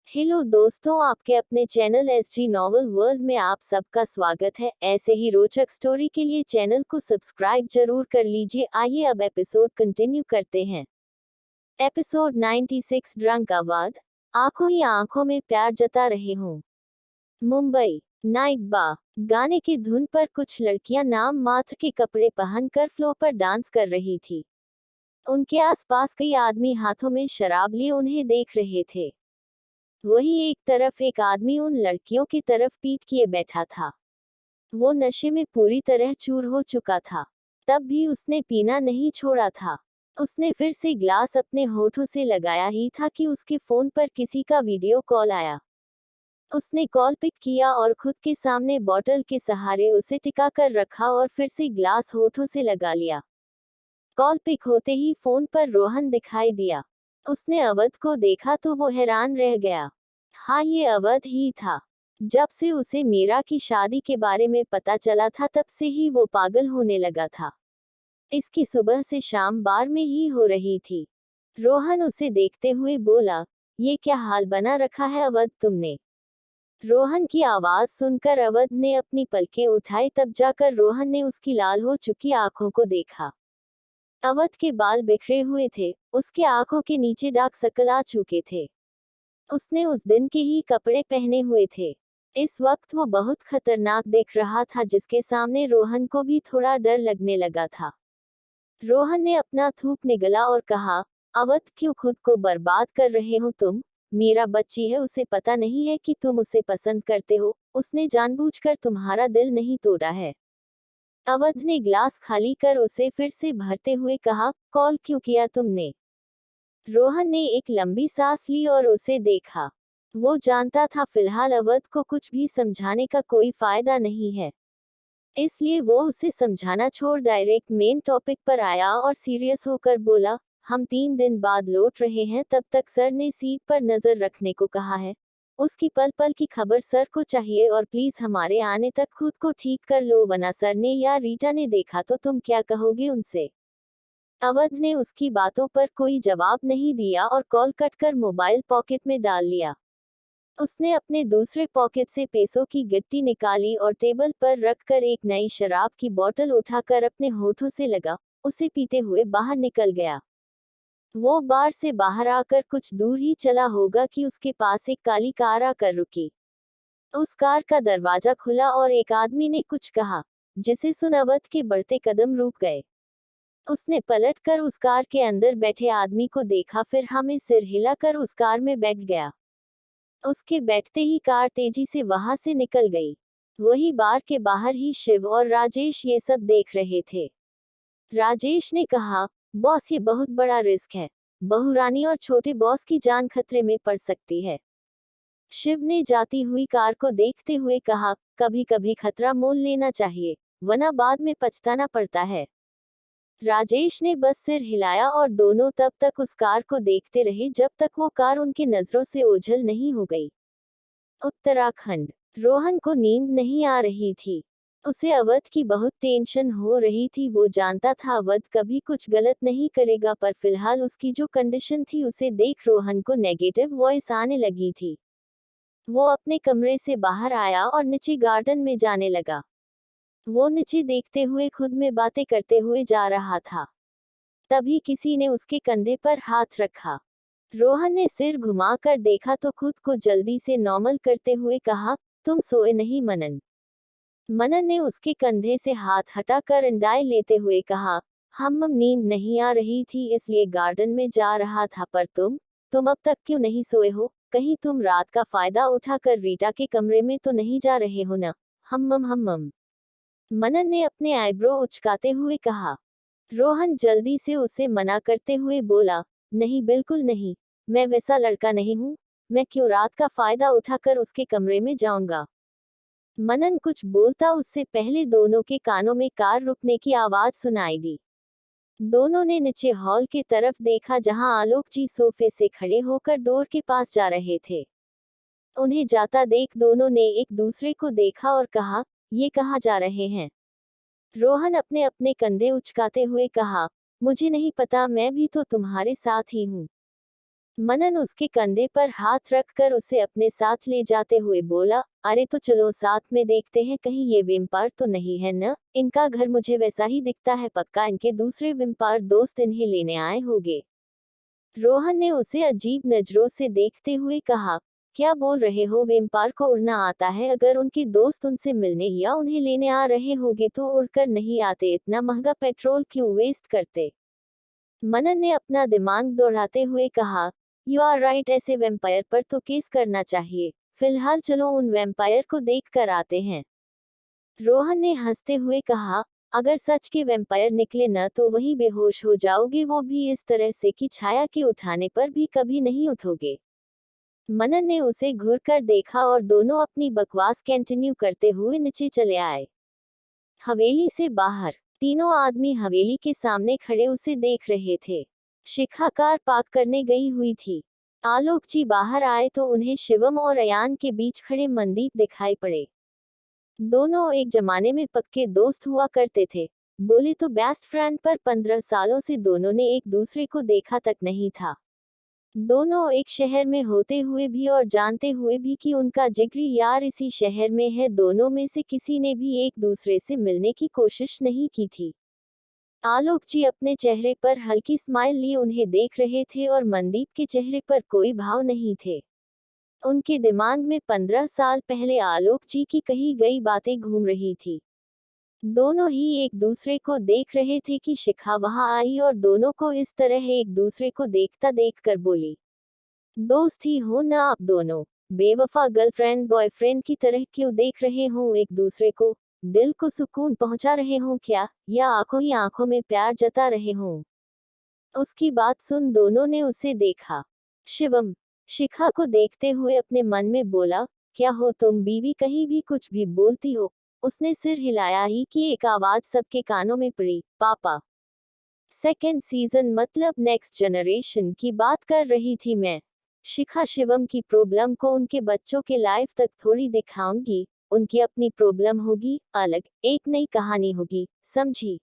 Hello दोस्तों, आपके अपने चैनल एसजी नॉवल वर्ल्ड में आप सबका स्वागत है। ऐसे ही रोचक स्टोरी के लिए चैनल को सब्सक्राइब जरूर कर लीजिए। आइए अब एपिसोड कंटिन्यू करते हैं। Episode 96 drunk award. आंखों ही आंखों में प्यार जता रहे हूँ। मुंबई नाइट बार। गाने की धुन पर कुछ लड़कियां नाम मात्र के कपड़े पहनकर फ्लोर पर डांस कर रही थी। उनके आसपास कई आदमी हाथों में शराब लिए उन्हें देख रहे थे। वही एक तरफ एक आदमी उन लड़कियों की तरफ पीठ किए बैठा था। वो नशे में पूरी तरह चूर हो चुका था। तब भी उसने पीना नहीं छोड़ा था। उसने फिर से ग्लास अपने होठों से लगाया ही था कि उसके फोन पर किसी का वीडियो कॉल आया। उसने कॉल पिक किया और खुद के सामने बॉटल के सहारे उसे टिका कर रखा और फिर से ग्लास होठों से लगा लिया। कॉल पिक होते ही फोन पर रोहन दिखाई दिया। उसने अवध को देखा तो वो हैरान रह गया। हाँ, ये अवध ही था। जब से उसे मीरा की शादी के बारे में पता चला था तब से ही वो पागल होने लगा था। इसकी सुबह से शाम बार में ही हो रही थी। रोहन उसे देखते हुए बोला, ये क्या हाल बना रखा है अवध तुमने? रोहन की आवाज सुनकर अवध ने अपनी पलकें उठाई, तब जाकर रोहन ने उसकी लाल हो चुकी आंखों को देखा। अवध के बाल बिखरे हुए थे, उसके आंखों के नीचे डार्क सर्कल आ चुके थे। उसने उस दिन के ही कपड़े पहने हुए थे। इस वक्त वो बहुत खतरनाक दिख रहा था, जिसके सामने रोहन को भी थोड़ा डर लगने लगा था। रोहन ने अपना थूक निगला और कहा, अवध, क्यों खुद को बर्बाद कर रहे हो तुम? मीरा बच्ची है, उसे पता नहीं है कि तुम उसे पसंद करते हो। उसने जानबूझकर तुम्हारा दिल नहीं तोड़ा है। अवध ने ग्लास खाली कर उसे फिर से भरते हुए कहा, कॉल क्यों किया तुमने? रोहन ने एक लंबी सांस ली और उसे देखा। वो जानता था फिलहाल अवध को कुछ भी समझाने का कोई फायदा नहीं है। इसलिए वो उसे समझाना छोड़ डायरेक्ट मेन टॉपिक पर आया और सीरियस होकर बोला, हम 3 दिन बाद लौट रहे हैं, तब तक सर ने सीट पर नजर रखने को कहा है। उसकी पल पल की खबर सर को चाहिए और प्लीज हमारे आने तक खुद को ठीक कर लो, वरना सर ने या रीटा ने देखा तो तुम क्या कहोगे उनसे? अवध ने उसकी बातों पर कोई जवाब नहीं दिया और कॉल कट कर मोबाइल पॉकेट में डाल लिया। उसने अपने दूसरे पॉकेट से पैसों की गिट्टी निकाली और टेबल पर रखकर एक नई शराब की बोतल उठाकर अपने होठों से लगा, उसे पीते हुए बाहर निकल गया। वो बार से बाहर आकर कुछ दूर ही चला होगा कि उसके पास एक काली कार आकर रुकी। उस कार का दरवाजा खुला और एक आदमी ने कुछ कहा, जिसे सुन अवध के बढ़ते कदम रुक गए। उसने पलटकर उस कार के अंदर बैठे आदमी को देखा, फिर हमें सिर हिलाकर उस कार में बैठ गया। उसके बैठते ही कार तेजी से वहां से निकल गई। वही बार के बाहर ही शिव और राजेश ये सब देख रहे थे। राजेश ने कहा, बॉस, ये बहुत बड़ा रिस्क है। बहू रानी और छोटे बॉस की जान खतरे में पड़ सकती है। शिव ने जाती हुई कार को देखते हुए कहा, कभी कभी खतरा मोल लेना चाहिए, वरना बाद में पछताना पड़ता है। राजेश ने बस सिर हिलाया और दोनों तब तक उस कार को देखते रहे जब तक वो कार उनकी नजरों से ओझल नहीं हो गई। उत्तराखंड। रोहन को नींद नहीं आ रही थी। उसे अवध की बहुत टेंशन हो रही थी। वो जानता था अवध कभी कुछ गलत नहीं करेगा, पर फिलहाल उसकी जो कंडीशन थी उसे देख रोहन को नेगेटिव वॉइस आने लगी थी। वो अपने कमरे से बाहर आया और नीचे गार्डन में जाने लगा। वो नीचे देखते हुए खुद में बातें करते हुए जा रहा था। तभी किसी ने उसके कंधे पर हाथ रखा। रोहन ने सिर घुमाकर देखा तो खुद को जल्दी से नॉर्मल करते हुए कहा, तुम सोए नहीं मनन? मनन ने उसके कंधे से हाथ हटाकर अंडाई लेते हुए कहा, हम नींद नहीं आ रही थी इसलिए गार्डन में जा रहा था, पर तुम अब तक क्यों नहीं सोए हो? कहीं तुम रात का फायदा उठाकर रीटा के कमरे में तो नहीं जा रहे हो ना? हम। मनन ने अपने आईब्रो उचकाते हुए कहा। रोहन जल्दी से उसे मना करते हुए बोला, नहीं, बिल्कुल नहीं। मैं वैसा लड़का नहीं हूँ। मैं क्यों रात का फायदा उठाकर उसके कमरे में जाऊंगा? मनन कुछ बोलता उससे पहले दोनों के कानों में कार रुकने की आवाज सुनाई दी। दोनों ने नीचे हॉल की तरफ देखा, जहां आलोक जी सोफे से खड़े होकर डोर के पास जा रहे थे। उन्हें जाता देख दोनों ने एक दूसरे को देखा और कहा, ये कहाँ जा रहे हैं? रोहन अपने अपने कंधे उचकाते हुए कहा, मुझे नहीं पता, मैं भी तो तुम्हारे साथ ही हूँ। मनन उसके कंधे पर हाथ रखकर उसे अपने साथ ले जाते हुए बोला, अरे तो चलो साथ में देखते हैं कहीं ये वेम्पायर तो नहीं है न, इनका घर मुझे वैसा ही दिखता है, पक्का इनके दूसरे वेम्पायर दोस्त इन्हें लेने आए होंगे। रोहन ने उसे अजीब नजरों से देखते हुए कहा, क्या बोल रहे हो, वेम्पायर को उड़ना आता है, अगर उनके दोस्त उनसे मिलने या उन्हें लेने आ रहे होंगे तो उड़कर नहीं आते, इतना महंगा पेट्रोल क्यों वेस्ट करते। मनन ने अपना दिमाग दौड़ाते हुए कहा, यू आर राइट, ऐसे वैम्पायर पर तो केस करना चाहिए, फिलहाल चलो उन वैम्पायर को देख कर आते हैं। रोहन ने हंसते हुए कहा, अगर सच के वैम्पायर निकले न तो वही बेहोश हो जाओगे, वो भी इस तरह से कि छाया के उठाने पर भी कभी नहीं उठोगे। मनन ने उसे घूर कर देखा और दोनों अपनी बकवास कंटिन्यू करते हुए नीचे चले आए। हवेली से बाहर तीनों आदमी हवेली के सामने खड़े उसे देख रहे थे। शिखा कार पार्क करने गई हुई थी। आलोक जी बाहर आए तो उन्हें शिवम और अयान के बीच खड़े मनदीप दिखाई पड़े। दोनों एक जमाने में पक्के दोस्त हुआ करते थे। बोले तो बेस्ट फ्रेंड, पर 15 सालों से दोनों ने एक दूसरे को देखा तक नहीं था। दोनों एक शहर में होते हुए भी और जानते हुए भी कि उनका जिगरी यार इसी शहर में है, दोनों में से किसी ने भी एक दूसरे से मिलने की कोशिश नहीं की थी। आलोक जी अपने चेहरे पर हल्की स्माइल लिए उन्हें देख रहे थे और मनदीप के चेहरे पर कोई भाव नहीं थे। उनके दिमाग में 15 साल पहले आलोक जी की कही गई बातें घूम रही थी। दोनों ही एक दूसरे को देख रहे थे कि शिखा वहां आई और दोनों को इस तरह एक दूसरे को देखता देखकर बोली, दोस्त ही हो ना आप दोनों, बेवफा गर्लफ्रेंड बॉयफ्रेंड की तरह क्यों देख रहे हो एक दूसरे को, दिल को सुकून पहुंचा रहे हो क्या, या आंखों ही आंखों में प्यार जता रहे हो। उसकी बात सुन दोनों ने उसे देखा। शिवम शिखा को देखते हुए अपने मन में बोला, क्या हो तुम बीवी, कहीं भी कुछ भी बोलती हो। उसने सिर हिलाया ही कि एक आवाज सबके कानों में पड़ी, पापा। सेकेंड सीजन मतलब नेक्स्ट जनरेशन की बात कर रही थी मैं। शिखा शिवम की प्रॉब्लम को उनके बच्चों के लाइफ तक थोड़ी दिखाऊंगी, उनकी अपनी प्रॉब्लम होगी, अलग एक नई कहानी होगी, समझी।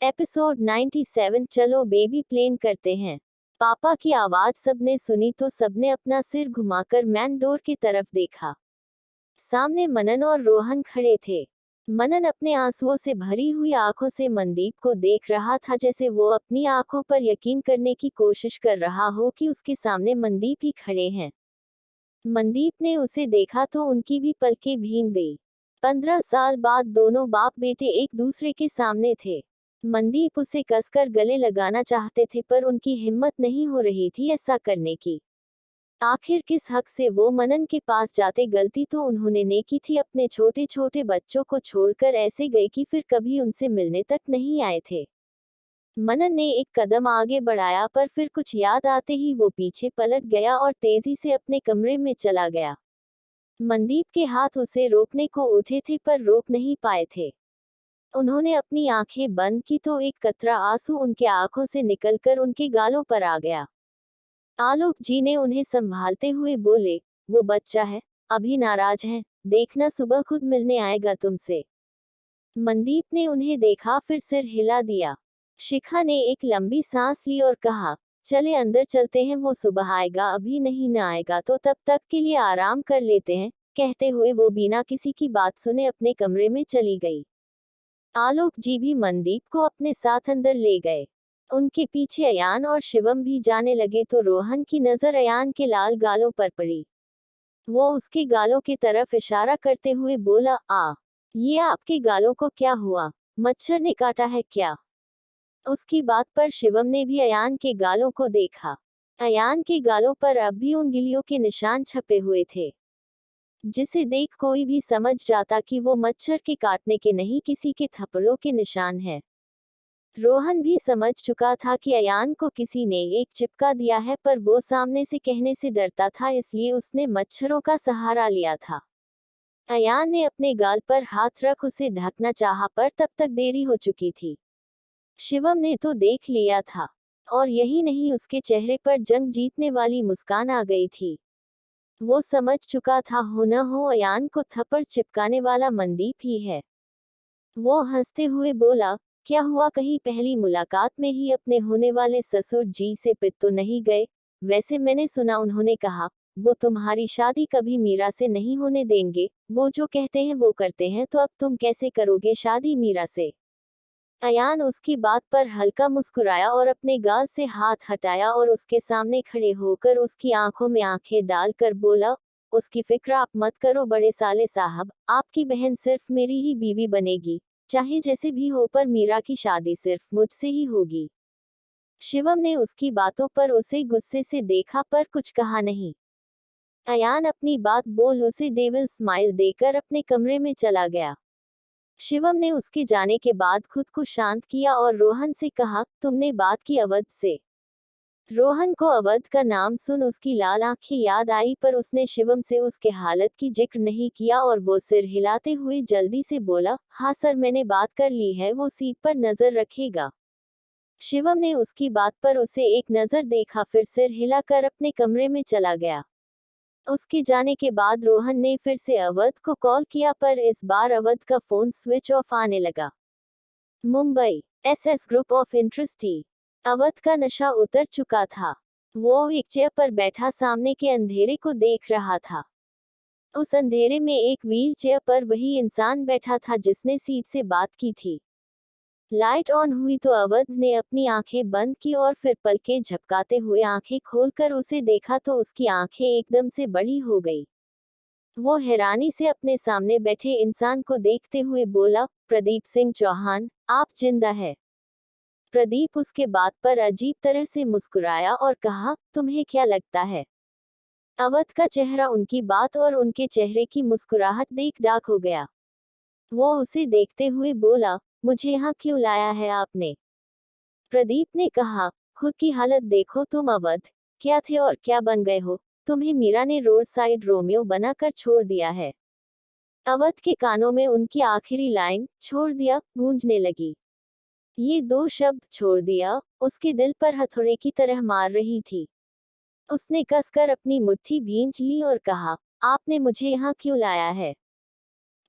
एपिसोड 97, चलो बेबी प्लेन करते हैं। पापा की आवाज सबने सुनी तो सबने अपना सिर घुमाकर मैन डोर की तरफ देखा। सामने मनन और रोहन खड़े थे। मनन अपने आंसुओं से भरी हुई आंखों से मनदीप को देख रहा था, जैसे वो अपनी आंखों पर यकीन करने की कोशिश कर रहा हो कि उसके सामने मनदीप ही खड़े हैं। मनदीप ने उसे देखा तो उनकी भी पलकें भीग गई। 15 साल बाद दोनों बाप बेटे एक दूसरे के सामने थे। मनदीप उसे कसकर गले लगाना चाहते थे पर उनकी हिम्मत नहीं हो रही थी ऐसा करने की। आखिर किस हक से वो मनन के पास जाते, गलती तो उन्होंने ने की थी, अपने छोटे छोटे बच्चों को छोड़कर ऐसे गए कि फिर कभी उनसे मिलने तक नहीं आए थे। मनन ने एक कदम आगे बढ़ाया पर फिर कुछ याद आते ही वो पीछे पलट गया और तेजी से अपने कमरे में चला गया। मनदीप के हाथ उसे रोकने को उठे थे पर रोक नहीं पाए थे। उन्होंने अपनी आंखें बंद की तो एक कतरा आंसू उनके आंखों से निकलकर उनके गालों पर आ गया। आलोक जी ने उन्हें संभालते हुए बोले, वो बच्चा है, अभी नाराज है, देखना सुबह खुद मिलने आएगा तुमसे। मनदीप ने उन्हें देखा फिर सिर हिला दिया। शिखा ने एक लंबी सांस ली और कहा, चले अंदर चलते हैं, वो सुबह आएगा, अभी नहीं न आएगा तो तब तक के लिए आराम कर लेते हैं। कहते हुए वो बिना किसी की बात सुने अपने कमरे में चली गई। आलोक जी भी मनदीप को अपने साथ अंदर ले गए। उनके पीछे अयान और शिवम भी जाने लगे तो रोहन की नजर अयान के लाल गालों पर पड़ी। वो उसके गालों की तरफ इशारा करते हुए बोला, ये आपके गालों को क्या हुआ, मच्छर ने काटा है क्या। उसकी बात पर शिवम ने भी अयान के गालों को देखा। अयान के गालों पर अब भी उंगलियों के निशान छपे हुए थे, जिसे देख कोई भी समझ जाता कि वो मच्छर के काटने के नहीं किसी के थप्पड़ों के निशान है। रोहन भी समझ चुका था कि अयान को किसी ने एक चिपका दिया है, पर वो सामने से कहने से डरता था, इसलिए उसने मच्छरों का सहारा लिया था। अयान ने अपने गाल पर हाथ रख उसे ढकना चाहा पर तब तक देरी हो चुकी थी। शिवम ने तो देख लिया था, और यही नहीं, उसके चेहरे पर जंग जीतने वाली मुस्कान आ गई थी। वो समझ चुका था हो न हो अयान को थप्पड़ चिपकाने वाला मनदीप ही है। वो हंसते हुए बोला, क्या हुआ, कहीं पहली मुलाकात में ही अपने होने वाले ससुर जी से पिट तो नहीं गए। वैसे मैंने सुना उन्होंने कहा, वो तुम्हारी शादी कभी मीरा से नहीं होने देंगे, वो जो कहते हैं वो करते हैं, तो अब तुम कैसे करोगे शादी मीरा से? अयान उसकी बात पर हल्का मुस्कुराया और अपने गाल से हाथ हटाया और उसके सामने खड़े होकर उसकी आंखों में आंखें डालकर बोला, उसकी फिक्र आप मत करो बड़े साले साहब, आपकी बहन सिर्फ मेरी ही बीवी बनेगी, चाहे जैसे भी हो, पर मीरा की शादी सिर्फ मुझसे ही होगी। शिवम ने उसकी बातों पर उसे गुस्से से देखा पर कुछ कहा नहीं। अयान अपनी बात बोल उसे डेविल स्माइल देकर अपने कमरे में चला गया। शिवम ने उसके जाने के बाद खुद को शांत किया और रोहन से कहा, तुमने बात की अवध से? रोहन को अवध का नाम सुन उसकी लाल आंखें याद आई, पर उसने शिवम से उसके हालत की जिक्र नहीं किया और वो सिर हिलाते हुए जल्दी से बोला, हाँ सर मैंने बात कर ली है, वो सीट पर नजर रखेगा। शिवम ने उसकी बात पर उसे एक नजर देखा, फिर सिर हिलाकर अपने कमरे में चला गया। उसके जाने के बाद रोहन ने फिर से अवध को कॉल किया, पर इस बार अवध का फोन स्विच ऑफ आने लगा। Mumbai SS group of industry. Awadh का नशा उतर चुका था। वो एक चेयर पर बैठा सामने के अंधेरे को देख रहा था। उस अंधेरे में एक व्हील चेयर पर वही इंसान बैठा था जिसने सीट से बात की थी। लाइट ऑन हुई तो अवध ने अपनी आंखें बंद की और फिर पलकें झपकाते हुए आंखें खोलकर उसे देखा तो उसकी आंखें एकदम से बड़ी हो गई। वो हैरानी से अपने सामने बैठे इंसान को देखते हुए बोला, प्रदीप सिंह चौहान, आप जिंदा है? प्रदीप उसके बात पर अजीब तरह से मुस्कुराया और कहा, तुम्हें क्या लगता है? अवध का चेहरा उनकी बात और उनके चेहरे की मुस्कुराहट देख डाक हो गया। वो उसे देखते हुए बोला, मुझे यहाँ क्यों लाया है आपने? प्रदीप ने कहा, खुद की हालत देखो तुम अवध, क्या थे और क्या बन गए हो, तुम्हें मीरा ने रोड साइड रोमियो बनाकर छोड़ दिया है। अवध के कानों में उनकी आखिरी लाइन, छोड़ दिया, गूंजने लगी। ये दो शब्द, छोड़ दिया, उसके दिल पर हथौड़े की तरह मार रही थी। उसने कसकर अपनी मुट्ठी भींच ली और कहा, आपने मुझे यहाँ क्यों लाया है?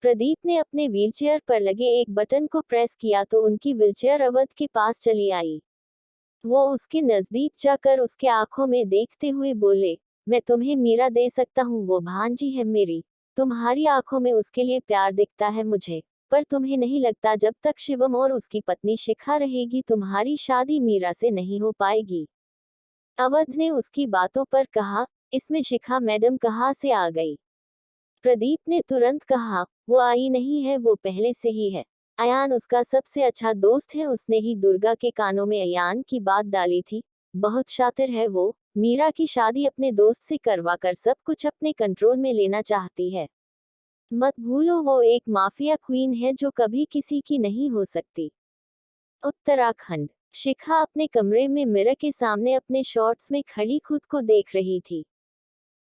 प्रदीप ने अपने व्हीलचेयर पर लगे एक बटन को प्रेस किया तो उनकी व्हीलचेयर अवध के पास चली आई। वो उसके नजदीक जाकर उसके आंखों में देखते हुए बोले, मैं तुम्हें मीरा दे सकता हूँ, वो भांजी है मेरी। तुम्हारी आंखों में उसके लिए प्यार दिखता है मुझे, पर तुम्हें नहीं लगता जब तक शिवम और उसकी पत्नी शिखा रहेगी तुम्हारी शादी मीरा से नहीं हो पाएगी? अवध ने उसकी बातों पर कहा, इसमें शिखा मैडम कहाँ से आ गई? प्रदीप ने तुरंत कहा, वो आई नहीं है, वो पहले से ही है। अयान उसका सबसे अच्छा दोस्त है, उसने ही दुर्गा के कानों में अयान की बात डाली थी। बहुत शातिर है वो, मीरा की शादी अपने दोस्त से करवा कर सब कुछ अपने कंट्रोल में लेना चाहती है। मत भूलो वो एक माफिया क्वीन है जो कभी किसी की नहीं हो सकती। उत्तराखंड। शिखा अपने कमरे में मिरर के सामने अपने शॉर्ट्स में खड़ी खुद को देख रही थी।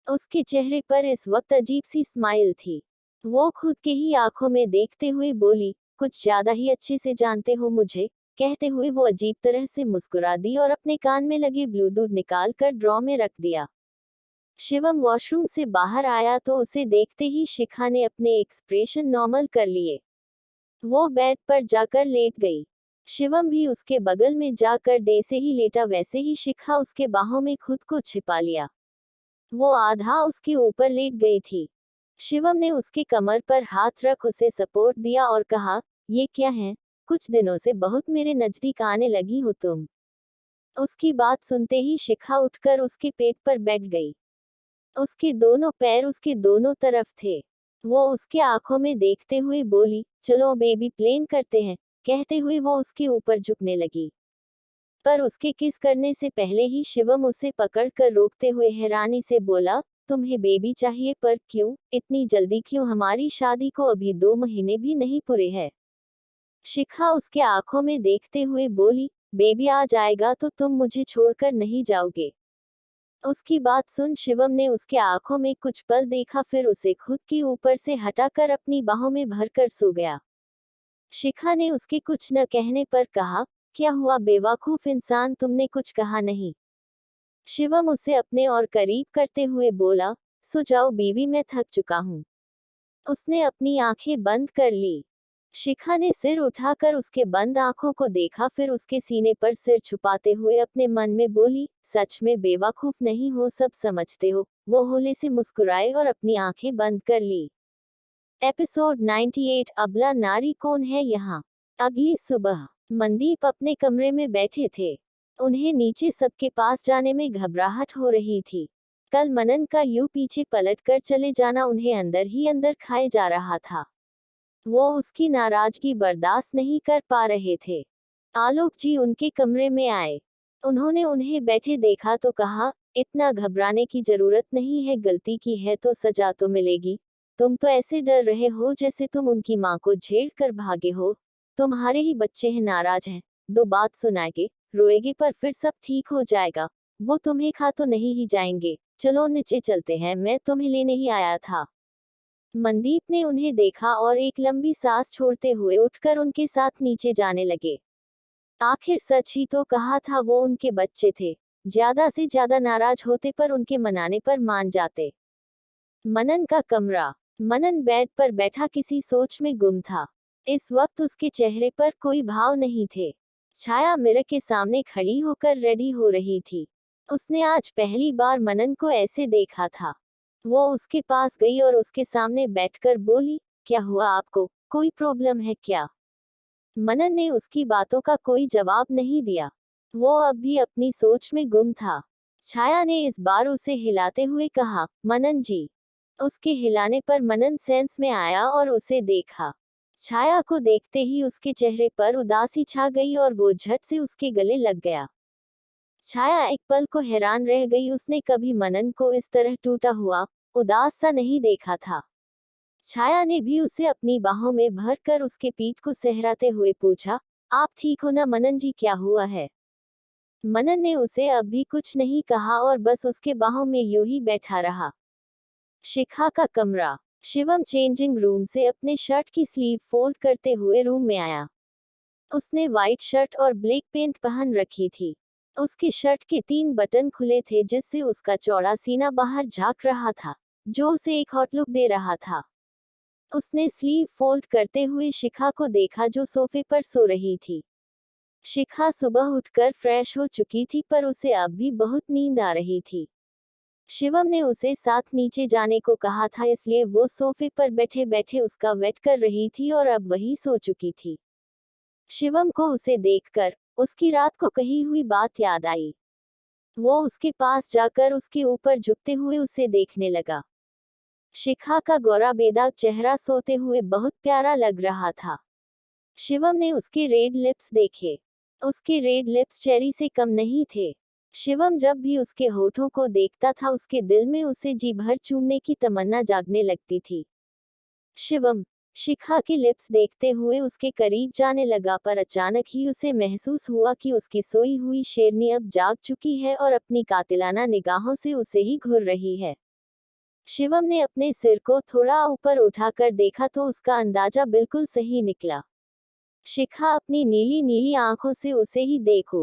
उसके चेहरे पर इस वक्त अजीब सी स्माइल थी। वो खुद के ही आंखों में देखते हुए बोली, कुछ ज्यादा ही अच्छे से जानते हो मुझे। कहते हुए वो अजीब तरह से मुस्कुरा दी और अपने कान में लगे ब्लूटूथ निकाल कर ड्रॉ में रख दिया। शिवम वॉशरूम से बाहर आया तो उसे देखते ही शिखा ने अपने एक्सप्रेशन नॉर्मल कर लिए। वो बेड पर जाकर लेट गई। शिवम भी उसके बगल में जाकर जैसे ही लेटा वैसे ही शिखा उसके बाहों में खुद को छिपा लिया। वो आधा उसके ऊपर लेट गई थी। शिवम ने उसके कमर पर हाथ रख उसे सपोर्ट दिया और कहा, ये क्या है? कुछ दिनों से बहुत मेरे नजदीक आने लगी हो तुम। उसकी बात सुनते ही शिखा उठकर उसके पेट पर बैठ गई। उसके दोनों पैर उसके दोनों तरफ थे। वो उसके आंखों में देखते हुए बोली, चलो बेबी प्लेन करते हैं। कहते हुए वो उसके ऊपर झुकने लगी, पर उसके किस करने से पहले ही शिवम उसे पकड़कर रोकते हुए हैरानी से बोला, तुम्हें बेबी चाहिए, पर क्यों, इतनी जल्दी क्यों? हमारी शादी को अभी 2 महीने भी नहीं पूरे हैं। शिखा उसके आंखों में देखते हुए बोली, बेबी आ जाएगा तो तुम मुझे छोड़कर नहीं जाओगे? उसकी बात सुन शिवम ने उसके आंखों में कुछ पल देखा, फिर उसे खुद के ऊपर से हटाकर अपनी बाहों में भरकर सो गया। शिखा ने उसके कुछ न कहने पर कहा, क्या हुआ बेवकूफ इंसान, तुमने कुछ कहा नहीं? शिवम उसे अपने और करीब करते हुए बोला, सो जाओ बीवी, मैं थक चुका हूँ। उसने अपनी आंखें बंद कर ली। शिखा ने सिर उठाकर उसके बंद आंखों को देखा, फिर उसके सीने पर सिर छुपाते हुए अपने मन में बोली, सच में बेवकूफ नहीं हो, सब समझते हो। वो होले से मुस्कुराए और अपनी आंखें बंद कर ली। एपिसोड 98 अबला नारी कौन है यहाँ। अगली सुबह मनदीप अपने कमरे में बैठे थे। उन्हें नीचे सबके पास जाने में घबराहट हो रही थी। कल मनन का यूं पीछे पलट कर चले जाना उन्हें अंदर ही अंदर खाए जा रहा था। वो उसकी नाराजगी बर्दाश्त नहीं कर पा रहे थे। आलोक जी उनके कमरे में आए। उन्होंने उन्हें बैठे देखा तो कहा, इतना घबराने की जरूरत नहीं है, गलती की है तो सजा तो मिलेगी। तुम तो ऐसे डर रहे हो जैसे तुम उनकी माँ को झेड़ कर भागे हो। तुम्हारे ही बच्चे हैं, नाराज हैं, दो बात सुनाएंगे, रोएगे पर फिर सब ठीक हो जाएगा। वो तुम्हें खा तो नहीं ही जाएंगे। चलो नीचे चलते हैं, मैं तुम्हें लेने ही आया था। मनदीप ने उन्हें देखा और एक लंबी सांस छोड़ते हुए उठकर उनके साथ नीचे जाने लगे। आखिर सच ही तो कहा था, वो उनके बच्चे थे। ज्यादा से ज्यादा नाराज होते पर उनके मनाने पर मान जाते। मनन का कमरा। मनन बेड पर बैठा किसी सोच में गुम था। इस वक्त उसके चेहरे पर कोई भाव नहीं थे। छाया मिरर के सामने खड़ी होकर रेडी हो रही थी। उसने आज पहली बार मनन को ऐसे देखा था। वो उसके पास गई और उसके सामने बैठकर बोली, क्या हुआ आपको, कोई प्रॉब्लम है क्या। मनन ने उसकी बातों का कोई जवाब नहीं दिया। वो अब भी अपनी सोच में गुम था। छाया ने इस बार उसे हिलाते हुए कहा, मनन जी। उसके हिलाने पर मनन सेंस में आया और उसे देखा। छाया को देखते ही उसके चेहरे पर उदासी छा गई और वो झट से उसके गले लग गया। छाया एक पल को हैरान रह गई, उसने कभी मनन को इस तरह टूटा हुआ, उदास सा नहीं देखा था। छाया ने भी उसे अपनी बाहों में भरकर उसके पीठ को सहराते हुए पूछा, आप ठीक हो ना मनन जी, क्या हुआ है। मनन ने उसे अब भी कुछ नहीं कहा और बस उसके बाहों में यूं ही बैठा रहा। शिखा का कमरा। शिवम चेंजिंग रूम से अपने शर्ट की स्लीव फोल्ड करते हुए रूम में आया। उसने व्हाइट शर्ट और ब्लैक पैंट पहन रखी थी। उसके शर्ट के 3 बटन खुले थे जिससे उसका चौड़ा सीना बाहर झांक रहा था, जो उसे एक हॉट लुक दे रहा था। उसने स्लीव फोल्ड करते हुए शिखा को देखा जो सोफे पर सो रही थी। शिखा सुबह उठकर फ्रेश हो चुकी थी पर उसे अब भी बहुत नींद आ रही थी। शिवम ने उसे साथ नीचे जाने को कहा था, इसलिए वो सोफे पर बैठे बैठे उसका वेट कर रही थी और अब वही सो चुकी थी। शिवम को उसे देखकर उसकी रात को कही हुई बात याद आई। वो उसके पास जाकर उसके ऊपर झुकते हुए उसे देखने लगा। शिखा का गोरा बेदाग चेहरा सोते हुए बहुत प्यारा लग रहा था। शिवम ने उसके रेड लिप्स देखे। उसके रेड लिप्स चेरी से कम नहीं थे। शिवम जब भी उसके होठों को देखता था उसके दिल में उसे जी भर चूमने की तमन्ना जागने लगती थी। शिवम शिखा के लिप्स देखते हुए उसके करीब जाने लगा, पर अचानक ही उसे महसूस हुआ कि उसकी सोई हुई शेरनी अब जाग चुकी है और अपनी कातिलाना निगाहों से उसे ही घूर रही है। शिवम ने अपने सिर को थोड़ा ऊपर उठाकर देखा तो उसका अंदाजा बिल्कुल सही निकला। शिखा अपनी नीली नीली आंखों से उसे ही देख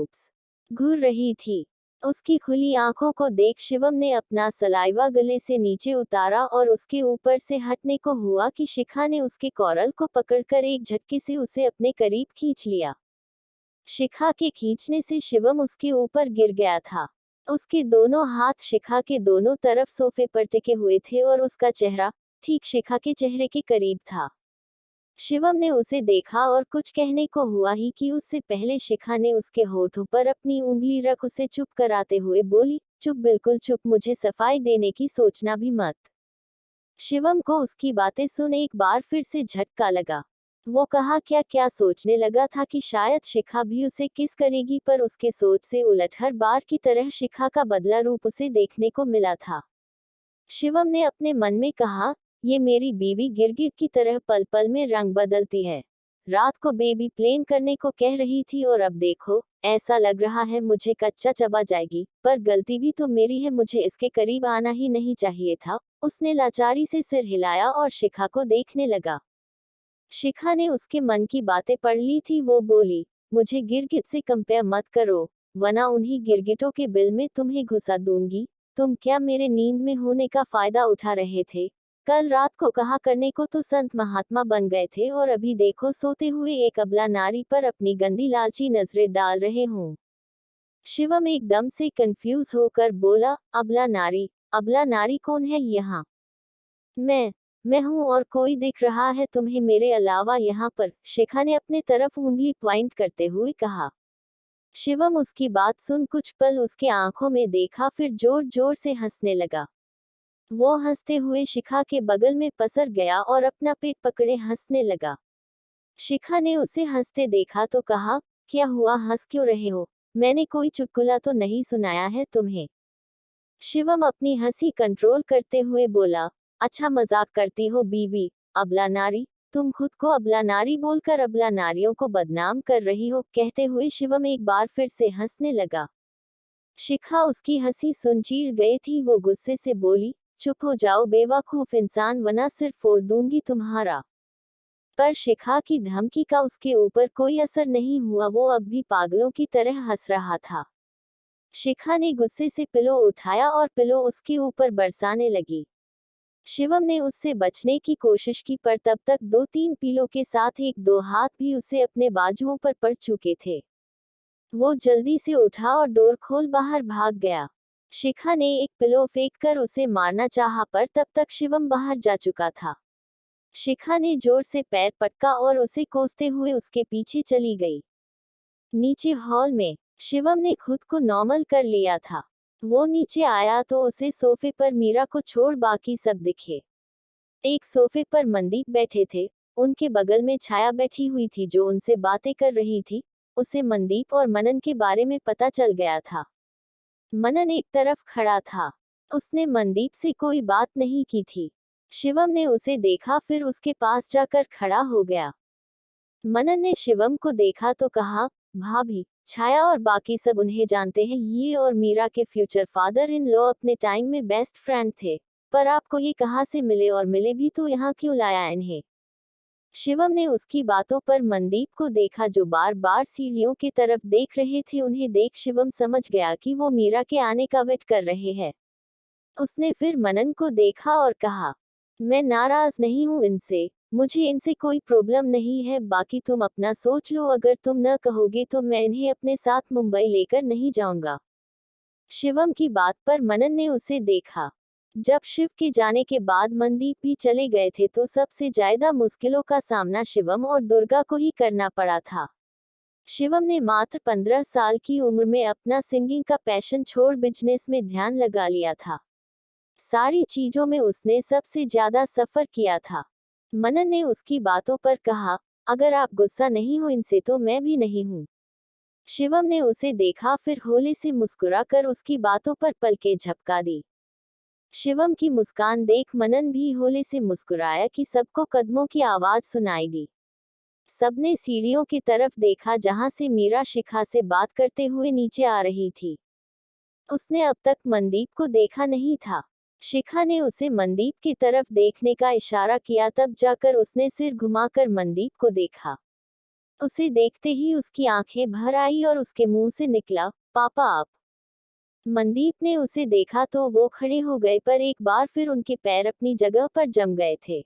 घूर रही थी। उसकी खुली आंखों को देख शिवम ने अपना सलाइवा गले से नीचे उतारा और उसके ऊपर से हटने को हुआ कि शिखा ने उसके कॉरल को पकड़कर एक झटके से उसे अपने करीब खींच लिया। शिखा के खींचने से शिवम उसके ऊपर गिर गया था। उसके दोनों हाथ शिखा के दोनों तरफ सोफे पर टिके हुए थे और उसका चेहरा ठीक शिखा के चेहरे के करीब था। शिवम ने उसे देखा और कुछ कहने को हुआ ही कि उससे पहले शिखा ने उसके होठों पर अपनी उंगली रख उसे चुप कराते हुए बोली, चुप, बिल्कुल चुप, मुझे सफाई देने की सोचना भी मत। शिवम को उसकी बातें सुन एक बार फिर से झटका लगा। वो कहा क्या क्या सोचने लगा था कि शायद शिखा भी उसे किस करेगी, पर उसके सोच से उलट हर बार की तरह शिखा का बदला रूप उसे देखने को मिला था। शिवम ने अपने मन में कहा, ये मेरी बीवी गिरगिट की तरह पल पल में रंग बदलती है। रात को बेबी प्लेन करने को कह रही थी और अब देखो, ऐसा लग रहा है मुझे कच्चा चबा जाएगी, पर गलती भी तो मेरी है, मुझे इसके करीब आना ही नहीं चाहिए था। उसने लाचारी से सिर हिलाया और शिखा को देखने लगा। शिखा ने उसके मन की बातें पढ़ ली थी। वो बोली, मुझे गिरगिट से कंपेयर मत करो, वरना उन्हीं गिरगिटों के बिल में तुम्हें घुसा दूंगी। तुम क्या मेरे नींद में होने का फायदा उठा रहे थे। कल रात को कहा करने को तो संत महात्मा बन गए थे और अभी देखो सोते हुए एक अबला नारी पर अपनी गंदी लालची नजरें डाल रहे हों। शिवम एकदम से कंफ्यूज होकर बोला, अबला नारी कौन है यहाँ? मैं हूँ, और कोई दिख रहा है तुम्हें मेरे अलावा यहाँ पर? शिखा ने अपने तरफ उंगली पॉइंट करते हुए कहा। शिवम उसकी बात सुन कुछ पल उसके आंखों में देखा, फिर जोर जोर से हंसने लगा। वो हंसते हुए शिखा के बगल में पसर गया और अपना पेट पकड़े हंसने लगा। शिखा ने उसे हंसते देखा तो कहा, क्या हुआ, हंस क्यों रहे हो? मैंने कोई चुटकुला तो नहीं सुनाया है तुम्हें? शिवम अपनी हंसी कंट्रोल करते हुए बोला, अच्छा मजाक करती हो बीवी, अबला नारी। तुम खुद को अबला नारी बोलकर अबला नारियों को बदनाम कर रही हो। कहते हुए शिवम एक बार फिर से हंसने लगा। शिखा उसकी हंसी सुन चीड़ गई थी। वो गुस्से से बोली, चुप हो जाओ बेवकूफ इंसान, वरना सिर फोड़ दूंगी तुम्हारा। पर शिखा की धमकी का उसके ऊपर कोई असर नहीं हुआ। वो अब भी पागलों की तरह हंस रहा था। शिखा ने गुस्से से पिलो उठाया और पिलो उसके ऊपर बरसाने लगी। शिवम ने उससे बचने की कोशिश की, पर तब तक 2-3 पिलो के साथ एक दो हाथ भी उसे अपने बाजुओं पर पड़ चुके थे। वो जल्दी से उठा और डोर खोल बाहर भाग गया। शिखा ने एक पिलो फेंक कर उसे मारना चाहा, पर तब तक शिवम बाहर जा चुका था। शिखा ने जोर से पैर पटका और उसे कोसते हुए उसके पीछे चली गई। नीचे हॉल में शिवम ने खुद को नॉर्मल कर लिया था। वो नीचे आया तो उसे सोफे पर मीरा को छोड़ बाकी सब दिखे। एक सोफे पर मनदीप बैठे थे, उनके बगल में छाया बैठी हुई थी जो उनसे बातें कर रही थी। उसे मनदीप और मनन के बारे में पता चल गया था। मनन एक तरफ खड़ा था। उसने मनदीप से कोई बात नहीं की थी। शिवम ने उसे देखा, फिर उसके पास जाकर खड़ा हो गया। मनन ने शिवम को देखा तो कहा, भाभी, छाया और बाकी सब उन्हें जानते हैं। ये और मीरा के फ्यूचर फादर इन लॉ अपने टाइम में बेस्ट फ्रेंड थे। पर आपको ये कहाँ से मिले, और मिले भी तो यहाँ क्यों लाया इन्हें? शिवम ने उसकी बातों पर मनदीप को देखा जो बार बार सीढ़ियों की तरफ देख रहे थे। उन्हें देख शिवम समझ गया कि वो मीरा के आने का वेट कर रहे हैं। उसने फिर मनन को देखा और कहा, मैं नाराज नहीं हूँ इनसे, मुझे इनसे कोई प्रॉब्लम नहीं है। बाकी तुम अपना सोच लो, अगर तुम न कहोगे तो मैं इन्हें अपने साथ मुंबई लेकर नहीं जाऊंगा। शिवम की बात पर मनन ने उसे देखा। जब शिव के जाने के बाद मनदीप भी चले गए थे तो सबसे ज्यादा मुश्किलों का सामना शिवम और दुर्गा को ही करना पड़ा था। शिवम ने मात्र 15 साल की उम्र में अपना सिंगिंग का पैशन छोड़ बिजनेस में ध्यान लगा लिया था। सारी चीजों में उसने सबसे ज्यादा सफर किया था। मनन ने उसकी बातों पर कहा, अगर आप गुस्सा नहीं हो इनसे तो मैं भी नहीं हूँ। शिवम ने उसे देखा, फिर होले से मुस्कुराकर उसकी बातों पर पलकें झपका दी। शिवम की मुस्कान देख मनन भी होले से मुस्कुराया कि सबको कदमों की आवाज सुनाई दी। सबने सीढ़ियों की तरफ देखा जहां से मीरा शिखा से बात करते हुए नीचे आ रही थी। उसने अब तक मनदीप को देखा नहीं था। शिखा ने उसे मनदीप की तरफ देखने का इशारा किया, तब जाकर उसने सिर घुमाकर मनदीप को देखा। उसे देखते ही उसकी आंखें भर आई और उसके मुंह से निकला, पापा आप। मनदीप ने उसे देखा तो वो खड़े हो गए, पर एक बार फिर उनके पैर अपनी जगह पर जम गए थे।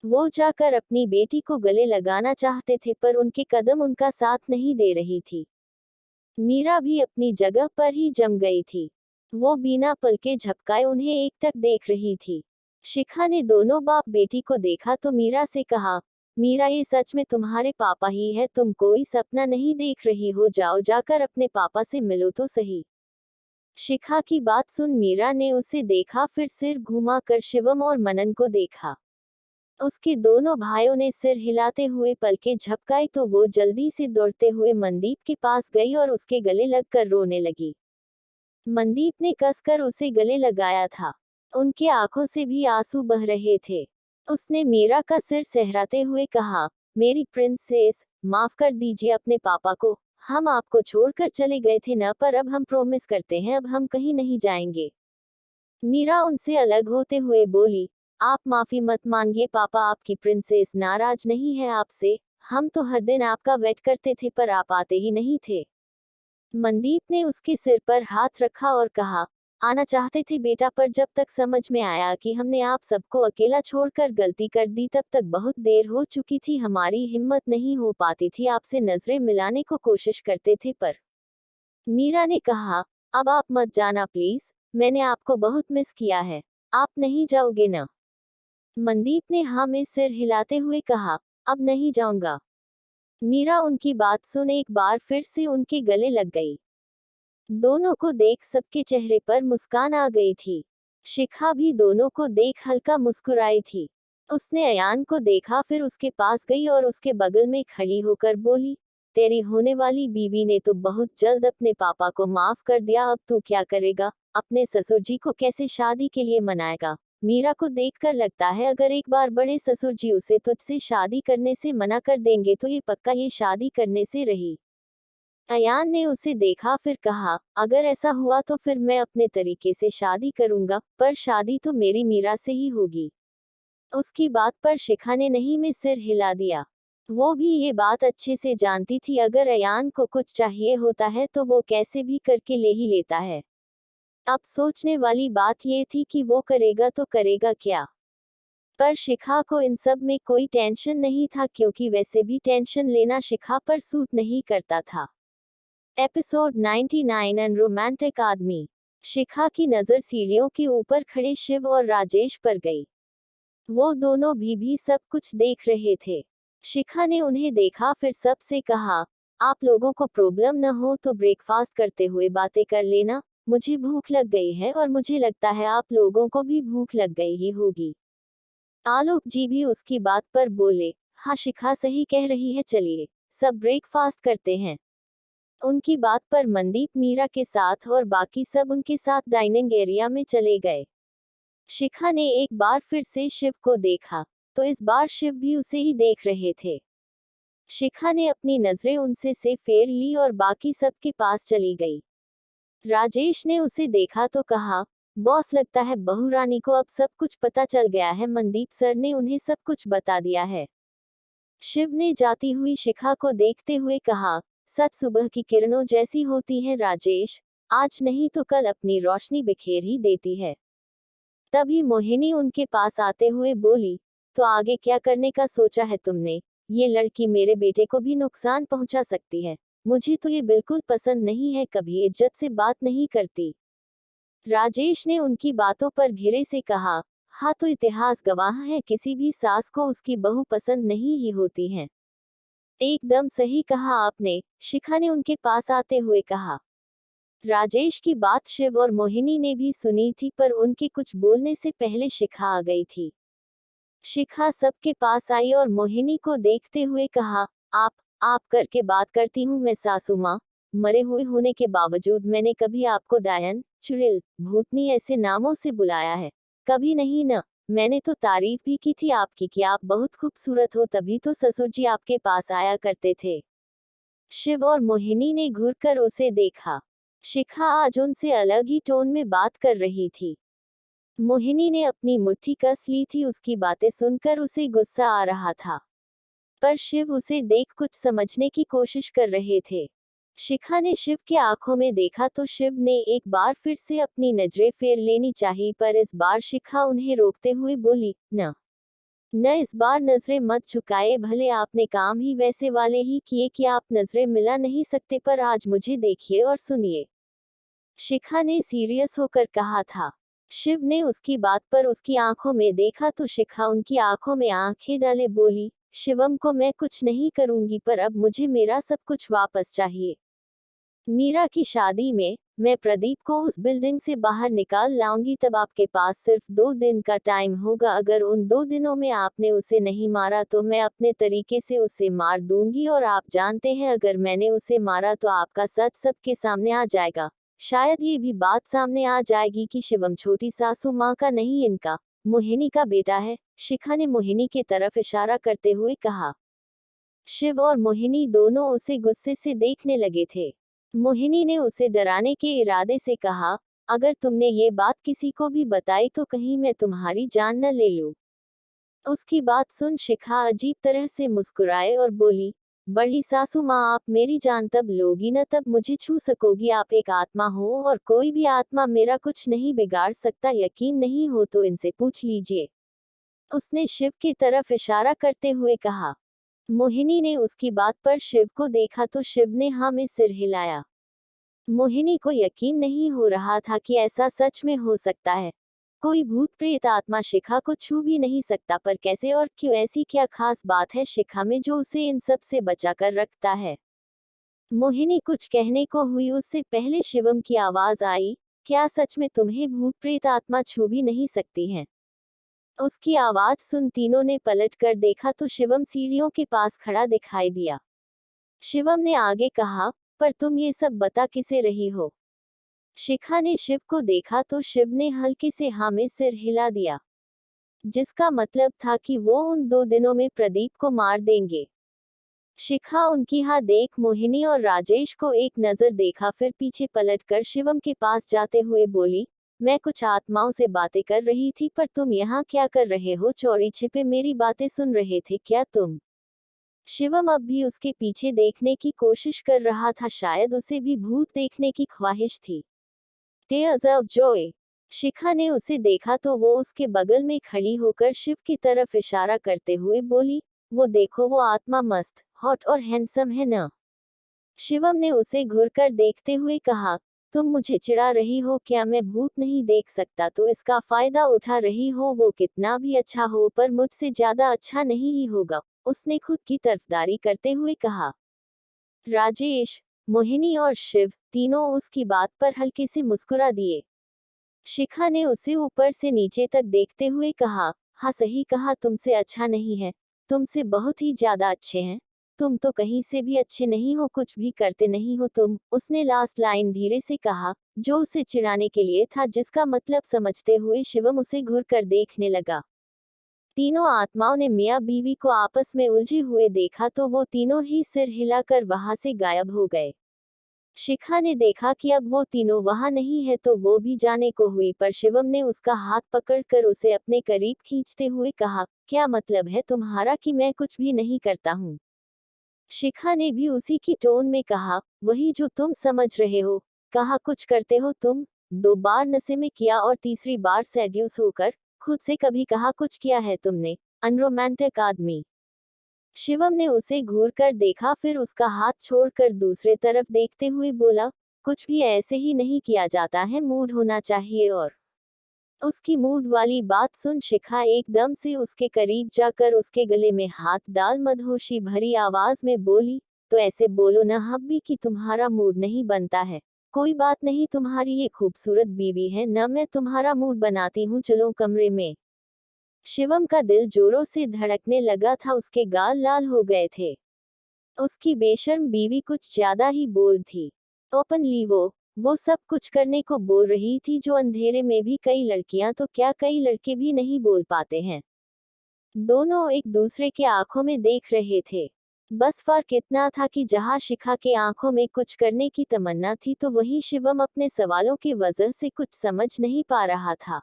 वो जाकर अपनी बेटी को गले लगाना चाहते थे, पर उनके कदम उनका साथ नहीं दे रही थी। मीरा भी अपनी जगह पर ही जम गई थी। वो बिना पलके झपकाए उन्हें एकटक देख रही थी। शिखा ने दोनों बाप बेटी को देखा तो मीरा से कहा, मीरा ये सच में तुम्हारे पापा ही है? तुम कोई सपना नहीं देख रही हो? जाओ जाकर अपने पापा से मिलो तो सही। शिखा की बात सुन मीरा ने उसे देखा, फिर सिर घुमाकर शिवम और मनन को देखा। उसके दोनों भाइयों ने सिर हिलाते हुए पलके झपकाई तो वो जल्दी से दौड़ते हुए मनदीप के पास गई और उसके गले लगकर रोने लगी। मनदीप ने कसकर उसे गले लगाया था। उनके आंखों से भी आंसू बह रहे थे। उसने मीरा का सिर सहराते हुए कहा, मेरी प्रिंसेस, माफ कर दीजिए अपने पापा को। हम आपको छोड़कर चले गए थे न, पर अब हम प्रॉमिस करते हैं अब हम कहीं नहीं जाएंगे। मीरा उनसे अलग होते हुए बोली, आप माफी मत मांगिए पापा, आपकी प्रिंसेस नाराज नहीं है आपसे। हम तो हर दिन आपका वेट करते थे पर आप आते ही नहीं थे। मनदीप ने उसके सिर पर हाथ रखा और कहा, आना चाहते थे बेटा, पर जब तक समझ में आया कि हमने आप सबको अकेला छोड़कर गलती कर दी तब तक बहुत देर हो चुकी थी। हमारी हिम्मत नहीं हो पाती थी आपसे नजरें मिलाने को कोशिश करते थे पर। मीरा ने कहा, अब आप मत जाना प्लीज, मैंने आपको बहुत मिस किया है। आप नहीं जाओगे ना? मनदीप ने हाँ में सिर हिलाते हुए कहा, अब नहीं जाऊंगा। मीरा उनकी बात सुन एक बार फिर से उनके गले लग गई। दोनों को देख सबके चेहरे पर मुस्कान आ गई थी। शिखा भी दोनों को देख हल्का मुस्कुराई थी। उसने अयान को देखा, फिर उसके पास गई और उसके बगल में खड़ी होकर बोली, तेरी होने वाली बीवी ने तो बहुत जल्द अपने पापा को माफ कर दिया, अब तू क्या करेगा? अपने ससुर जी को कैसे शादी के लिए मनाएगा? मीरा को देखकर लगता है अगर एक बार बड़े ससुर जी उसे तुझसे शादी करने से मना कर देंगे तो ये पक्का ये शादी करने से रही। अयान ने उसे देखा, फिर कहा, अगर ऐसा हुआ तो फिर मैं अपने तरीके से शादी करूंगा, पर शादी तो मेरी मीरा से ही होगी। उसकी बात पर शिखा ने नहीं में सिर हिला दिया। वो भी ये बात अच्छे से जानती थी अगर अयान को कुछ चाहिए होता है तो वो कैसे भी करके ले ही लेता है। अब सोचने वाली बात ये थी कि वो करेगा तो करेगा क्या। पर शिखा को इन सब में कोई टेंशन नहीं था, क्योंकि वैसे भी टेंशन लेना शिखा पर सूट नहीं करता था। एपिसोड 99 एन रोमांटिक आदमी। शिखा की नजर सीढ़ियों के ऊपर खड़े शिव और राजेश पर गई। वो दोनों भी सब कुछ देख रहे थे। शिखा ने उन्हें देखा, फिर सबसे कहा, आप लोगों को प्रॉब्लम न हो तो ब्रेकफास्ट करते हुए बातें कर लेना, मुझे भूख लग गई है और मुझे लगता है आप लोगों को भी भूख लग गई ही होगी। आलोक जी भी उसकी बात पर बोले, हाँ शिखा सही कह रही है, चलिए सब ब्रेकफास्ट करते हैं। उनकी बात पर मनदीप मीरा के साथ और बाकी सब उनके साथ डाइनिंग एरिया में चले गए। शिखा ने एक बार फिर से शिव को देखा, तो इस बार शिव भी उसे ही देख रहे थे। शिखा ने अपनी नजरें उनसे से फेर ली और बाकी सब के पास चली गई। राजेश ने उसे देखा तो कहा, बॉस लगता है बहू रानी को अब सब कुछ पता चल गया है, मनदीप सर ने उन्हें सब कुछ बता दिया है। शिव ने जाती हुई शिखा को देखते हुए कहा, सच सुबह की किरणों जैसी होती है राजेश, आज नहीं तो कल अपनी रोशनी बिखेर ही देती है। तभी मोहिनी उनके पास आते हुए बोली, तो आगे क्या करने का सोचा है तुमने? ये लड़की मेरे बेटे को भी नुकसान पहुंचा सकती है, मुझे तो ये बिल्कुल पसंद नहीं है, कभी इज्जत से बात नहीं करती। राजेश ने उनकी बातों पर घिरे से कहा, हाँ तो इतिहास गवाह है, किसी भी सास को उसकी बहू पसंद नहीं ही होती है। एकदम सही कहा आपने, शिखा ने उनके पास आते हुए कहा। राजेश की बात शिव और मोहिनी ने भी सुनी थी, पर उनके कुछ बोलने से पहले शिखा आ गई थी। शिखा सबके पास आई और मोहिनी को देखते हुए कहा, आप करके बात करती हूँ मैं सासू माँ, मरे हुए होने के बावजूद मैंने कभी आपको डायन, चुड़ैल, भूतनी ऐसे नामों से बुलाया है? कभी नहीं न। मैंने तो तारीफ भी की थी आपकी कि आप बहुत खूबसूरत हो, तभी तो ससुर जी आपके पास आया करते थे। शिव और मोहिनी ने घूरकर उसे देखा। शिखा आज उनसे अलग ही टोन में बात कर रही थी। मोहिनी ने अपनी मुट्ठी कस ली थी, उसकी बातें सुनकर उसे गुस्सा आ रहा था, पर शिव उसे देख कुछ समझने की कोशिश कर रहे थे। शिखा ने शिव के आंखों में देखा तो शिव ने एक बार फिर से अपनी नजरें फेर लेनी चाहिए, पर इस बार शिखा उन्हें रोकते हुए बोली, न इस बार नजरें मत झुकाए, भले आपने काम ही वैसे वाले ही किए कि आप नजरें मिला नहीं सकते, पर आज मुझे देखिए और सुनिए। शिखा ने सीरियस होकर कहा था। शिव ने उसकी बात पर उसकी आंखों में देखा तो शिखा उनकी आंखों में आंखें डाले बोली, शिवम को मैं कुछ नहीं करूंगी, पर अब मुझे मेरा सब कुछ वापस चाहिए। मीरा की शादी में मैं प्रदीप को उस बिल्डिंग से बाहर निकाल लाऊंगी, तब आपके पास सिर्फ 2 दिन का टाइम होगा। अगर उन 2 दिनों में आपने उसे नहीं मारा तो मैं अपने तरीके से उसे मार दूंगी, और आप जानते हैं अगर मैंने उसे मारा तो आपका सच सबके सामने आ जाएगा। शायद ये भी बात सामने आ जाएगी कि शिवम छोटी सासू माँ का नहीं, इनका मोहिनी का बेटा है। शिखा ने मोहिनी की तरफ इशारा करते हुए कहा। शिव और मोहिनी दोनों उसे गुस्से से देखने लगे थे। मोहिनी ने उसे डराने के इरादे से कहा, अगर तुमने ये बात किसी को भी बताई तो कहीं मैं तुम्हारी जान न ले लूं। उसकी बात सुन शिखा अजीब तरह से मुस्कुराए और बोली, बड़ी सासू माँ, आप मेरी जान तब लोगी न तब मुझे छू सकोगी। आप एक आत्मा हो और कोई भी आत्मा मेरा कुछ नहीं बिगाड़ सकता। यकीन नहीं हो तो इनसे पूछ लीजिए। उसने शिव की तरफ इशारा करते हुए कहा। मोहिनी ने उसकी बात पर शिव को देखा तो शिव ने हाँ में सिर हिलाया। मोहिनी को यकीन नहीं हो रहा था कि ऐसा सच में हो सकता है। कोई भूत प्रेत आत्मा शिखा को छू भी नहीं सकता, पर कैसे और क्यों? ऐसी क्या खास बात है शिखा में जो उसे इन सब से बचा कर रखता है? मोहिनी कुछ कहने को हुई उससे पहले शिवम की आवाज आई, क्या सच में तुम्हें भूत प्रेत आत्मा छू भी नहीं सकती हैं? उसकी आवाज सुन तीनों ने पलट कर देखा तो शिवम सीढ़ियों के पास खड़ा दिखाई दिया। शिवम ने आगे कहा, पर तुम ये सब बता किसे रही हो? शिखा ने शिव को देखा तो शिव ने हल्के से हाँ में सिर हिला दिया, जिसका मतलब था कि वो उन 2 दिनों में प्रदीप को मार देंगे। शिखा उनकी हाँ देख मोहिनी और राजेश को एक नजर देखा, फिर पीछे पलटकर शिवम के पास जाते हुए बोली, मैं कुछ आत्माओं से बातें कर रही थी, पर तुम यहाँ क्या कर रहे हो? चोरी छिपे मेरी बातें सुन रहे थे क्या तुम? शिवम अब भी उसके पीछे देखने की कोशिश कर रहा था, शायद उसे भी भूत देखने की ख्वाहिश थी। Tears of joy। शिखा ने उसे देखा तो वो उसके बगल में खड़ी होकर शिव की तरफ इशारा करते हुए बोली, वो देखो वो आत्मा मस्त, हॉट और हैंडसम है ना? शिवम ने उसे घूरकर देखते हुए कहा, तुम मुझे चिढ़ा रही हो क्या? मैं भूत नहीं देख सकता तो इसका फायदा उठा रही हो? वो कितना भी अच्छा हो पर मुझसे ज्यादा अच्छा नहीं ही होगा, उसने खुद की तरफदारी करते हुए कहा। राजेश, मोहिनी और शिव तीनों उसकी बात पर हल्के से मुस्कुरा दिए। शिखा ने उसे ऊपर से नीचे तक देखते हुए कहा, हाँ सही कहा, तुमसे अच्छा नहीं है, तुमसे बहुत ही ज्यादा अच्छे हैं। तुम तो कहीं से भी अच्छे नहीं हो, कुछ भी करते नहीं हो तुम। उसने लास्ट लाइन धीरे से कहा, जो उसे चिढ़ाने के लिए था, जिसका मतलब समझते हुए शिवम उसे घूर कर देखने लगा। तीनों आत्माओं ने मियाँ बीवी को आपस में उलझे हुए देखा तो वो तीनों ही सिर हिलाकर वहां से गायब हो गए। शिखा ने देखा कि अब वो तीनों वहां नहीं है तो वो भी जाने को हुई, पर शिवम ने उसका हाथ पकड़कर उसे अपने करीब खींचते हुए कहा, क्या मतलब है तुम्हारा कि मैं कुछ भी नहीं करता हूँ? शिखा ने भी उसी की टोन में कहा, वही जो तुम समझ रहे हो। कहा कुछ करते हो तुम? 2 बार नशे में किया और तीसरी बार सेड्यूस होकर। खुद से कभी कहा कुछ किया है तुमने? अनरोमांटिक आदमी। शिवम ने उसे घूर कर देखा, फिर उसका हाथ छोड़कर दूसरे तरफ देखते हुए बोला, कुछ भी ऐसे ही नहीं किया जाता है, मूड होना चाहिए। और उसकी मूड वाली बात सुन शिखा एकदम से उसके करीब जाकर उसके गले में हाथ डाल मदहोशी भरी आवाज में बोली, तो ऐसे बोलो ना हब्बी कि तुम्हारा मूड नहीं बनता है। कोई बात नहीं, तुम्हारी ये खूबसूरत बीवी है ना, मैं तुम्हारा मूड बनाती हूँ, चलो कमरे में। शिवम का दिल जोरों से धड़कने लगा था, उसके गाल लाल हो गए थे। उसकी बेशर्म बीवी कुछ ज्यादा ही बोल्ड थी। ओपनली वो सब कुछ करने को बोल रही थी जो अंधेरे में भी कई लड़कियां तो क्या कई लड़के भी नहीं बोल पाते हैं। दोनों एक दूसरे के आंखों में देख रहे थे। बस फर्क इतना था कि जहां शिखा के आंखों में कुछ करने की तमन्ना थी तो वहीं शिवम अपने सवालों की वजह से कुछ समझ नहीं पा रहा था।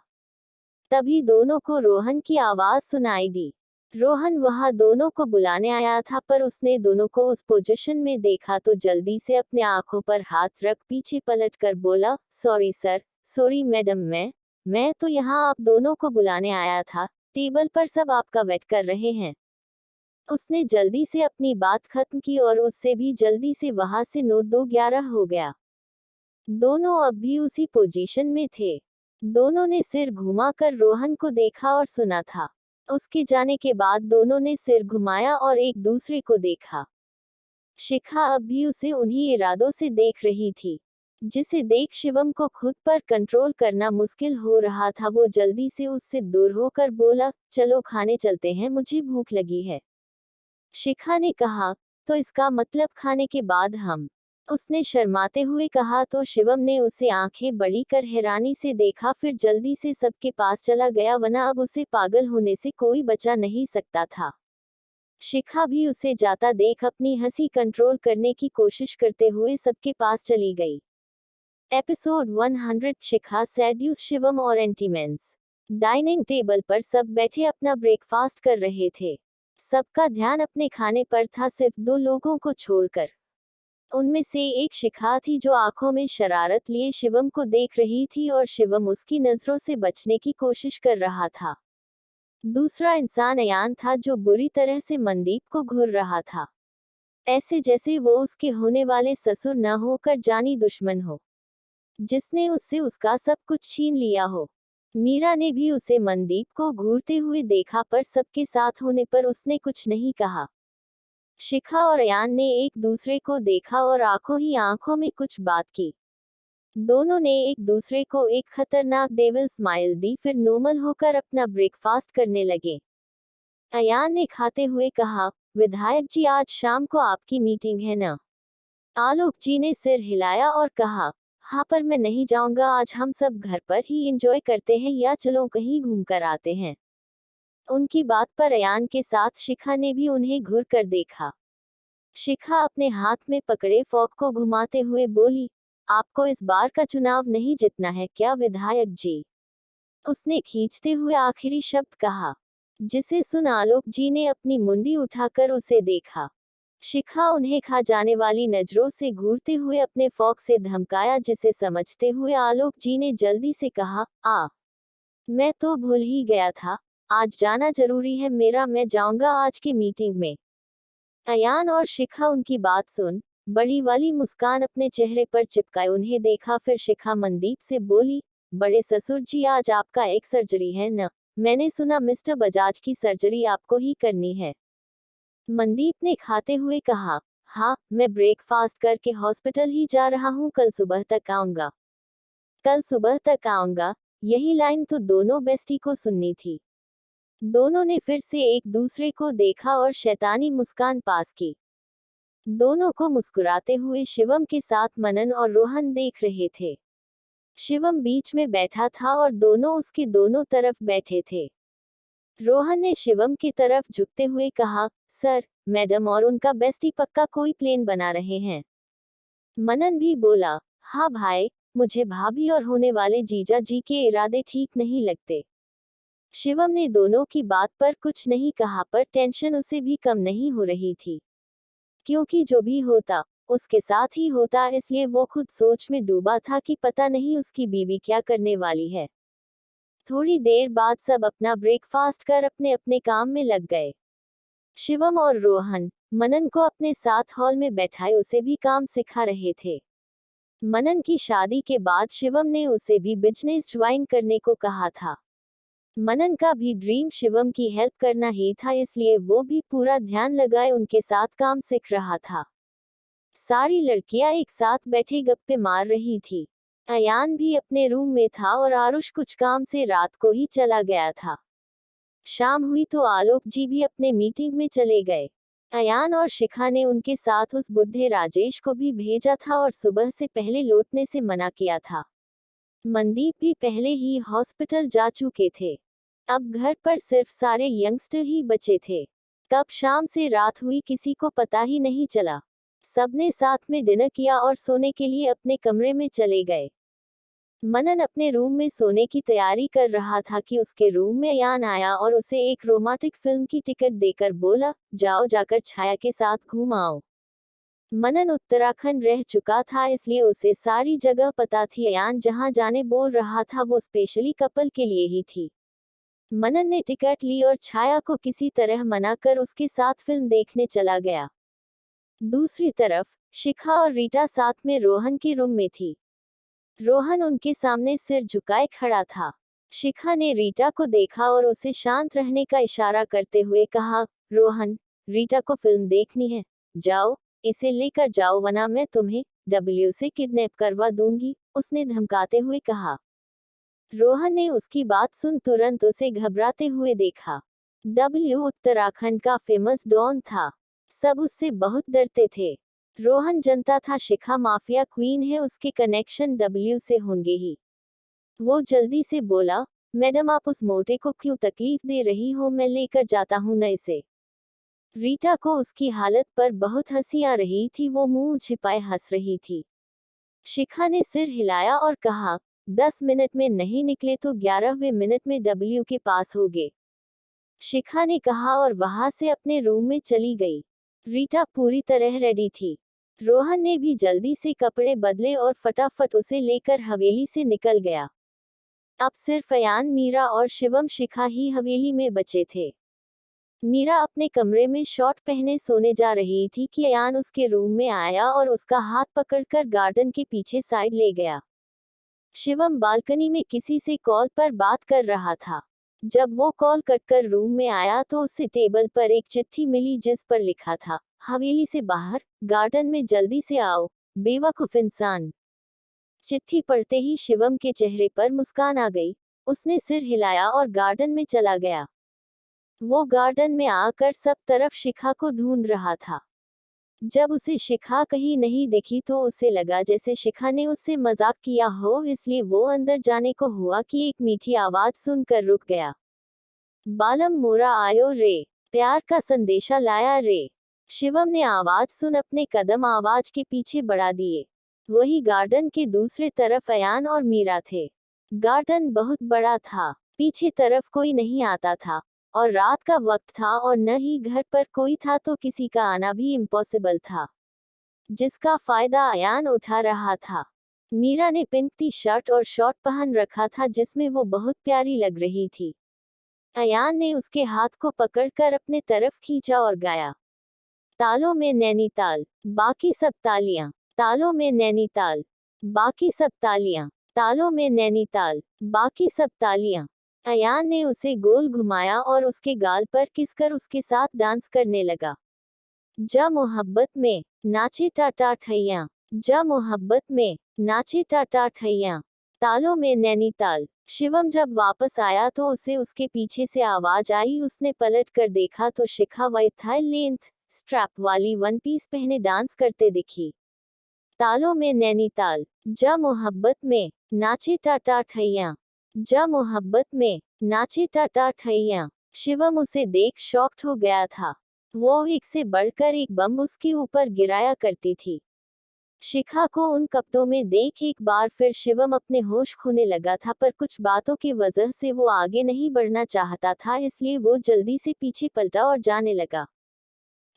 तभी दोनों को रोहन की आवाज सुनाई दी। रोहन वहां दोनों को बुलाने आया था, पर उसने दोनों को उस पोजीशन में देखा तो जल्दी से अपने आंखों पर हाथ रख पीछे पलट कर बोला, सॉरी सर, सॉरी मैडम, मैं तो यहाँ आप दोनों को बुलाने आया था। टेबल पर सब आपका वेट कर रहे हैं। उसने जल्दी से अपनी बात खत्म की और उससे भी जल्दी से वहां से 9-2-11 हो गया। दोनों अब भी उसी पोजीशन में थे। दोनों ने सिर घुमाकर रोहन को देखा और सुना था। उसके जाने के बाद दोनों ने सिर घुमाया और एक दूसरे को देखा। शिखा अब भी उसे उन्हीं इरादों से देख रही थी, जिसे देख शिवम को खुद पर कंट्रोल करना मुश्किल हो रहा था। वो जल्दी से उससे दूर होकर बोला, चलो खाने चलते हैं, मुझे भूख लगी है। शिखा ने कहा, तो इसका मतलब खाने के बाद हम? उसने शर्माते हुए कहा तो शिवम ने उसे आंखें बड़ी कर हैरानी से देखा, फिर जल्दी से सबके पास चला गया, वरना अब उसे पागल होने से कोई बचा नहीं सकता था। शिखा भी उसे जाता देख अपनी हंसी कंट्रोल करने की कोशिश करते हुए सबके पास चली गई। एपिसोड 100। शिखा सेड्यूस शिवम और एंटीमेंस। डाइनिंग टेबल पर सब बैठे अपना ब्रेकफास्ट कर रहे थे। सबका ध्यान अपने खाने पर था, सिर्फ 2 लोगों को छोड़कर। उनमें से एक शिखा थी जो आंखों में शरारत लिए शिवम को देख रही थी और शिवम उसकी नजरों से बचने की कोशिश कर रहा था। दूसरा इंसान अयान था जो बुरी तरह से मनदीप को घूर रहा था, ऐसे जैसे वो उसके होने वाले ससुर न होकर जानी दुश्मन हो, जिसने उससे उसका सब कुछ छीन लिया हो। मीरा ने भी उसे मनदीप को घूरते हुए देखा, पर सबके साथ होने पर उसने कुछ नहीं कहा। शिखा और अयान ने एक दूसरे को देखा और आंखों ही आंखों में कुछ बात की। दोनों ने एक दूसरे को एक खतरनाक डेविल स्माइल दी, फिर नॉर्मल होकर अपना ब्रेकफास्ट करने लगे। अयान ने खाते हुए कहा, विधायक जी आज शाम को आपकी मीटिंग है ना? आलोक जी ने सिर हिलाया और कहा, हाँ पर मैं नहीं जाऊंगा, आज हम सब घर पर ही एंजॉय करते हैं, या चलो कहीं घूम कर आते हैं। उनकी बात पर अयान के साथ शिखा ने भी उन्हें घूर कर देखा। शिखा अपने हाथ में पकड़े फॉक को घुमाते हुए बोली, आपको इस बार का चुनाव नहीं जीतना है क्या विधायक जी? उसने खींचते हुए आखिरी शब्द कहा, जिसे सुन आलोक जी ने अपनी मुंडी उठाकर उसे देखा। शिखा उन्हें खा जाने वाली नजरों से घूरते हुए अपने फॉक से धमकाया, जिसे समझते हुए आलोक जी ने जल्दी से कहा, मैं तो भूल ही गया था, आज जाना जरूरी है मेरा, मैं जाऊंगा आज की मीटिंग में। अयान और शिखा उनकी बात सुन बड़ी वाली मुस्कान अपने चेहरे पर चिपकाए उन्हें देखा। फिर शिखा मनदीप से बोली, बड़े ससुर जी आज आपका एक सर्जरी है न? मैंने सुना मिस्टर बजाज की सर्जरी आपको ही करनी है। मनदीप ने खाते हुए कहा, हाँ मैं ब्रेकफास्ट करके हॉस्पिटल ही जा रहा हूँ, कल सुबह तक आऊंगा। कल सुबह तक आऊंगा, यही लाइन तो दोनों बेस्टी को सुननी थी। दोनों ने फिर से एक दूसरे को देखा और शैतानी मुस्कान पास की। दोनों को मुस्कुराते हुए शिवम के साथ मनन और रोहन देख रहे थे। शिवम बीच में बैठा था और दोनों उसके दोनों तरफ बैठे थे। रोहन ने शिवम की तरफ झुकते हुए कहा, सर, मैडम और उनका बेस्टी पक्का कोई प्लेन बना रहे हैं। मनन भी बोला, हाँ भाई, मुझे भाभी और होने वाले जीजा जी के इरादे ठीक नहीं लगते। शिवम ने दोनों की बात पर कुछ नहीं कहा, पर टेंशन उसे भी कम नहीं हो रही थी, क्योंकि जो भी होता उसके साथ ही होता, इसलिए वो खुद सोच में डूबा था कि पता नहीं उसकी बीवी क्या करने वाली है। थोड़ी देर बाद सब अपना ब्रेकफास्ट कर अपने अपने काम में लग गए। शिवम और रोहन मनन को अपने साथ हॉल में बैठाए उसे भी काम सिखा रहे थे। मनन की शादी के बाद शिवम ने उसे भी बिजनेस ज्वाइन करने को कहा था। मनन का भी ड्रीम शिवम की हेल्प करना ही था, इसलिए वो भी पूरा ध्यान लगाए उनके साथ काम सीख रहा था। सारी लड़कियां एक साथ बैठे गप्पे मार रही थी। अयान भी अपने रूम में था और आरुष कुछ काम से रात को ही चला गया था। शाम हुई तो आलोक जी भी अपने मीटिंग में चले गए। अयान और शिखा ने उनके साथ उस बुढ़े राजेश को भी भेजा था और सुबह से पहले लौटने से मना किया था। मनदीप भी पहले ही हॉस्पिटल जा चुके थे। अब घर पर सिर्फ सारे यंगस्टर ही बचे थे। कब शाम से रात हुई किसी को पता ही नहीं चला। सबने साथ में डिनर किया और सोने के लिए अपने कमरे में चले गए। मनन अपने रूम में सोने की तैयारी कर रहा था कि उसके रूम में अयान आया और उसे एक रोमांटिक फिल्म की टिकट देकर बोला, जाओ जाकर छाया के साथ घूम आओ। मनन उत्तराखंड रह चुका था, इसलिए उसे सारी जगह पता थी। अयान जहां जाने बोल रहा था वो स्पेशली कपल के लिए ही थी। मनन ने टिकट ली और छाया को किसी तरह मनाकर उसके साथ फिल्म देखने चला गया। दूसरी तरफ शिखा और रीटा साथ में रोहन के रूम में थी। रोहन उनके सामने सिर झुकाए खड़ा था। शिखा ने रीटा को देखा और उसे शांत रहने का इशारा करते हुए कहा, रोहन, रीटा को फिल्म देखनी है, जाओ इसे लेकर जाओ वरना मैं तुम्हें डब्ल्यू से किडनैप करवा दूंगी, उसने धमकाते हुए कहा। रोहन ने उसकी बात सुन तुरंत उसे घबराते हुए देखा। डब्ल्यू उत्तराखंड का फेमस डॉन था। सब उससे बहुत डरते थे। रोहन जानता था शिखा माफिया क्वीन है, उसके कनेक्शन डब्ल्यू से होंगे ही। वो जल्दी से बोला, मैडम आप उस मोटे को क्यों तकलीफ दे रही हो, मैं लेकर जाता हूँ न इसे। रीटा को उसकी हालत पर बहुत हंसी आ रही थी, वो मुंह छिपाए हंस रही थी। शिखा ने सिर हिलाया और कहा, 10 मिनट में नहीं निकले तो 11वें मिनट में डब्ल्यू के पास होगे। शिखा ने कहा और वहां से अपने रूम में चली गई। रीटा पूरी तरह रेडी थी। रोहन ने भी जल्दी से कपड़े बदले और फटाफट उसे लेकर हवेली से निकल गया। अब सिर्फ अयान, मीरा और शिवम शिखा ही हवेली में बचे थे। मीरा अपने कमरे में शॉर्ट पहने सोने जा रही थी कि अयान उसके रूम में आया और उसका हाथ पकड़कर गार्डन के पीछे साइड ले गया। शिवम बालकनी में किसी से कॉल पर बात कर रहा था। जब वो कॉल कट कर रूम में आया तो उसे टेबल पर एक चिट्ठी मिली जिस पर लिखा था, हवेली से बाहर, गार्डन में जल्दी से आओ, बेवकूफ इंसान। चिट्ठी पढ़ते ही शिवम के चेहरे पर मुस्कान आ गई। उसने सिर हिलाया और गार्डन में चला गया। वो गार्डन में आकर सब तरफ शिखा को ढूंढ रहा था। जब उसे शिखा कहीं नहीं दिखी तो उसे लगा जैसे शिखा ने उससे मजाक किया हो, इसलिए वो अंदर जाने को हुआ कि एक मीठी आवाज सुनकर रुक गया। बालम मोरा आयो रे, प्यार का संदेशा लाया रे। शिवम ने आवाज सुन अपने कदम आवाज के पीछे बढ़ा दिए। वही गार्डन के दूसरे तरफ अयान और मीरा थे। गार्डन बहुत बड़ा था, पीछे तरफ कोई नहीं आता था और रात का वक्त था और न ही घर पर कोई था, तो किसी का आना भी इम्पॉसिबल था, जिसका फायदा अयान उठा रहा था। मीरा ने पिंक टी शर्ट और शॉर्ट पहन रखा था जिसमें वो बहुत प्यारी लग रही थी। अयान ने उसके हाथ को पकड़कर अपने तरफ खींचा और गाया, तालों में नैनीताल, बाकी सब तालियां, तालों में नैनीताल, बाकी सब तालियां, तालों में नैनीताल, बाकी सब तालियां। अयान ने उसे गोल घुमाया और उसके गाल पर किसकर उसके साथ डांस करने लगा। जा मोहब्बत में नाचे टाटा ठैया, जा मोहब्बत में नाचे टाटा ठैया, तालों में नैनीताल। शिवम जब वापस आया तो उसे उसके पीछे से आवाज आई। उसने पलट कर देखा तो शिखा वाइट थाई लेंथ स्ट्रैप वाली वन पीस पहने डांस करते दिखी। तालों में नैनीताल, जा मोहब्बत में नाचे टाटा ठैया, जा मोहब्बत में नाचे टाटा ठैया। शिवम उसे देख शॉक्ड हो गया था। वो एक से बढ़कर एक बम उसके ऊपर गिराया करती थी। शिखा को उन कपड़ों में देख एक बार फिर शिवम अपने होश खोने लगा था, पर कुछ बातों की वजह से वो आगे नहीं बढ़ना चाहता था, इसलिए वो जल्दी से पीछे पलटा और जाने लगा।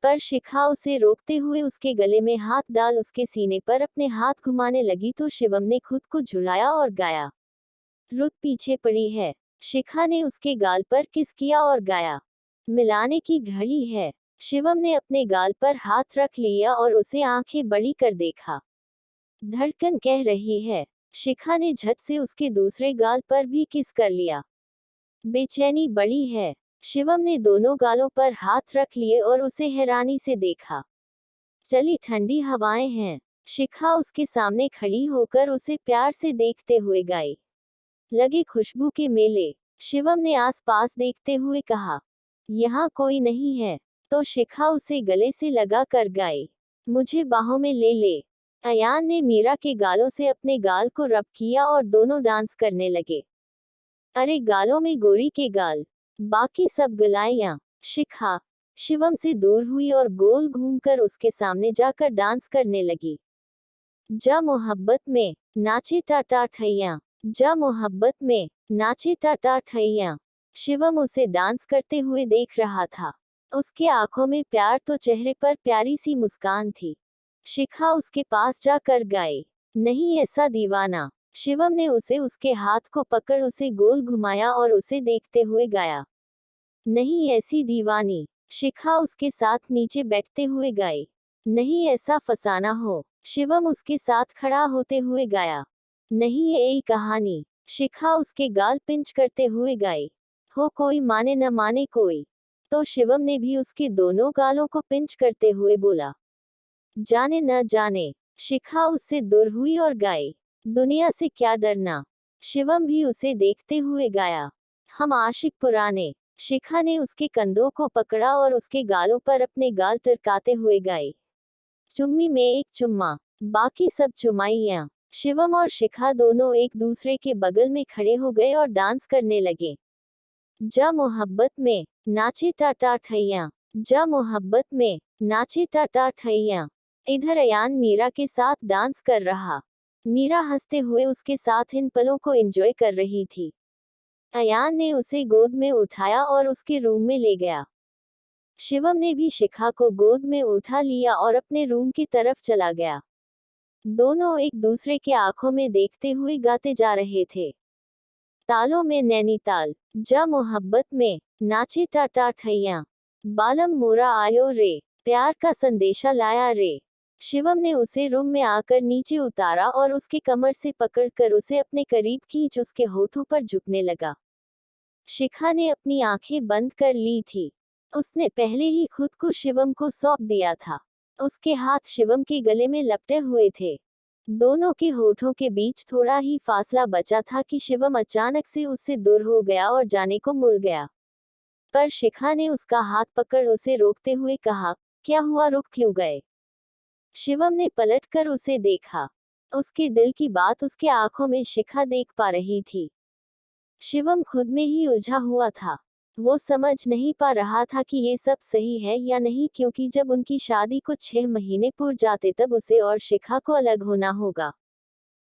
पर शिखा उसे रोकते हुए उसके गले में हाथ डाल उसके सीने पर अपने हाथ घुमाने लगी तो शिवम ने खुद को झुलाया और गाया, रुत पीछे पड़ी है। शिखा ने उसके गाल पर किस किया और गाया, मिलाने की घड़ी है। शिवम ने अपने गाल पर हाथ रख लिया और उसे आंखें बड़ी कर देखा। धड़कन कह रही है। शिखा ने झट से उसके दूसरे गाल पर भी किस कर लिया। बेचैनी बड़ी है। शिवम ने दोनों गालों पर हाथ रख लिए और उसे हैरानी से देखा। चली ठंडी हवाएं हैं। शिखा उसके सामने खड़ी होकर उसे प्यार से देखते हुए गाई, लगे खुशबू के मेले। शिवम ने आसपास देखते हुए कहा, यहाँ कोई नहीं है। तो शिखा उसे गले से लगा कर गाई, मुझे बाहों में ले ले। अयान ने मीरा के गालों से अपने गाल को रब किया और दोनों डांस करने लगे। अरे गालों में गोरी के गाल, बाकी सब गलाइयां। शिखा शिवम से दूर हुई और गोल घूमकर उसके सामने जाकर डांस करने लगी। जा मोहब्बत में नाचे टाटा ठैया, जा मोहब्बत में नाचे टाटा ठैया। शिवम उसे डांस करते हुए देख रहा था। उसके आंखों में प्यार तो चेहरे पर प्यारी सी मुस्कान थी। शिखा उसके पास जाकर गाई, नहीं ऐसा दीवाना। शिवम ने उसे उसके हाथ को पकड़ उसे गोल घुमाया और उसे देखते हुए गाया, नहीं ऐसी दीवानी। शिखा उसके साथ नीचे बैठते हुए गाई, नहीं ऐसा फसाना हो। शिवम उसके साथ खड़ा होते हुए गाया, नहीं ये यही कहानी। शिखा उसके गाल पिंच करते हुए गाई, हो कोई माने न माने कोई। तो शिवम ने भी उसके दोनों गालों को पिंच करते हुए बोला, जाने न जाने। शिखा उससे दूर हुई और गाई, दुनिया से क्या डरना। शिवम भी उसे देखते हुए गाया, हम आशिक पुराने। शिखा ने उसके कंधों को पकड़ा और उसके गालों पर अपने गाल टरकाते हुए गाई, चुम्मी में एक चुम्मा, बाकी सब चुमाइयां। शिवम और शिखा दोनों एक दूसरे के बगल में खड़े हो गए और डांस करने लगे। जा मोहब्बत में नाचे टाटा ठैया, जा मोहब्बत में नाचे टाटा ठैया। इधर अयान मीरा के साथ डांस कर रहा। मीरा हंसते हुए उसके साथ इन पलों को एंजॉय कर रही थी। अयान ने उसे गोद में उठाया और उसके रूम में ले गया। शिवम ने भी शिखा को गोद में उठा लिया और अपने रूम की तरफ चला गया। दोनों एक दूसरे के आंखों में देखते हुए गाते जा रहे थे। तालों में नैनीताल, जा मोहब्बत में, नाचे टाटा ठैया, बालम मोरा आयो रे, प्यार का संदेशा लाया रे। शिवम ने उसे रूम में आकर नीचे उतारा और उसके कमर से पकड़कर उसे अपने करीब खींच उसके होठों पर झुकने लगा। शिखा ने अपनी आंखें बंद कर ली थी। उसने पहले ही खुद को शिवम को सौंप दिया था। उसके हाथ शिवम के गले में लपटे हुए थे। दोनों के होठों के बीच थोड़ा ही फासला बचा था कि शिवम अचानक से उससे दूर हो गया और जाने को मुड़ गया। पर शिखा ने उसका हाथ पकड़ उसे रोकते हुए कहा, क्या हुआ, रुक क्यों गए? शिवम ने पलटकर उसे देखा। उसके दिल की बात उसके आंखों में शिखा देख पा रही थी। शिवम खुद में ही उलझा हुआ था। वो समझ नहीं पा रहा था कि ये सब सही है या नहीं, क्योंकि जब उनकी शादी को 6 महीने पूर जाते तब उसे और शिखा को अलग होना होगा।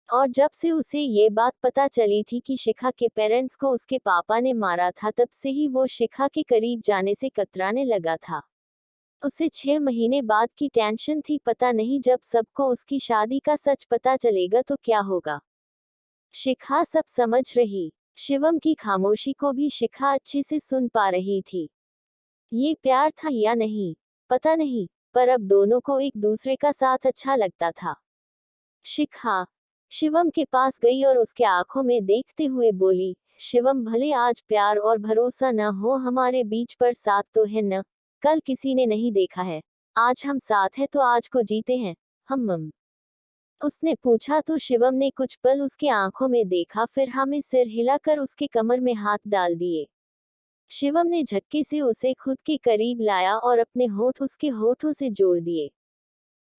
और जब से उसे ये बात पता चली थी कि शिखा के पेरेंट्स को उसके पापा ने मारा था, तब से ही वो शिखा के करीब जाने से कतराने लगा था। उसे 6 महीने बाद की टेंशन थी, पता नहीं जब सबको उसकी शादी का सच पता चलेगा तो क्या होगा। शिखा सब समझ रही। शिवम की खामोशी को भी शिखा अच्छे से सुन पा रही थी। ये प्यार था या नहीं, पता नहीं, पर अब दोनों को एक दूसरे का साथ अच्छा लगता था। शिखा शिवम के पास गई और उसके आंखों में देखते हुए बोली, शिवम, भले आज प्यार और भरोसा न हो हमारे बीच, पर साथ तो है न। कल किसी ने नहीं देखा है, आज हम साथ हैं तो आज को जीते हैं हम। उसने पूछा तो शिवम ने कुछ पल उसके आंखों में देखा, फिर हमें सिर हिलाकर उसके कमर में हाथ डाल दिए। शिवम ने झटके से उसे खुद के करीब लाया और अपने होठ उसके होठों से जोड़ दिए।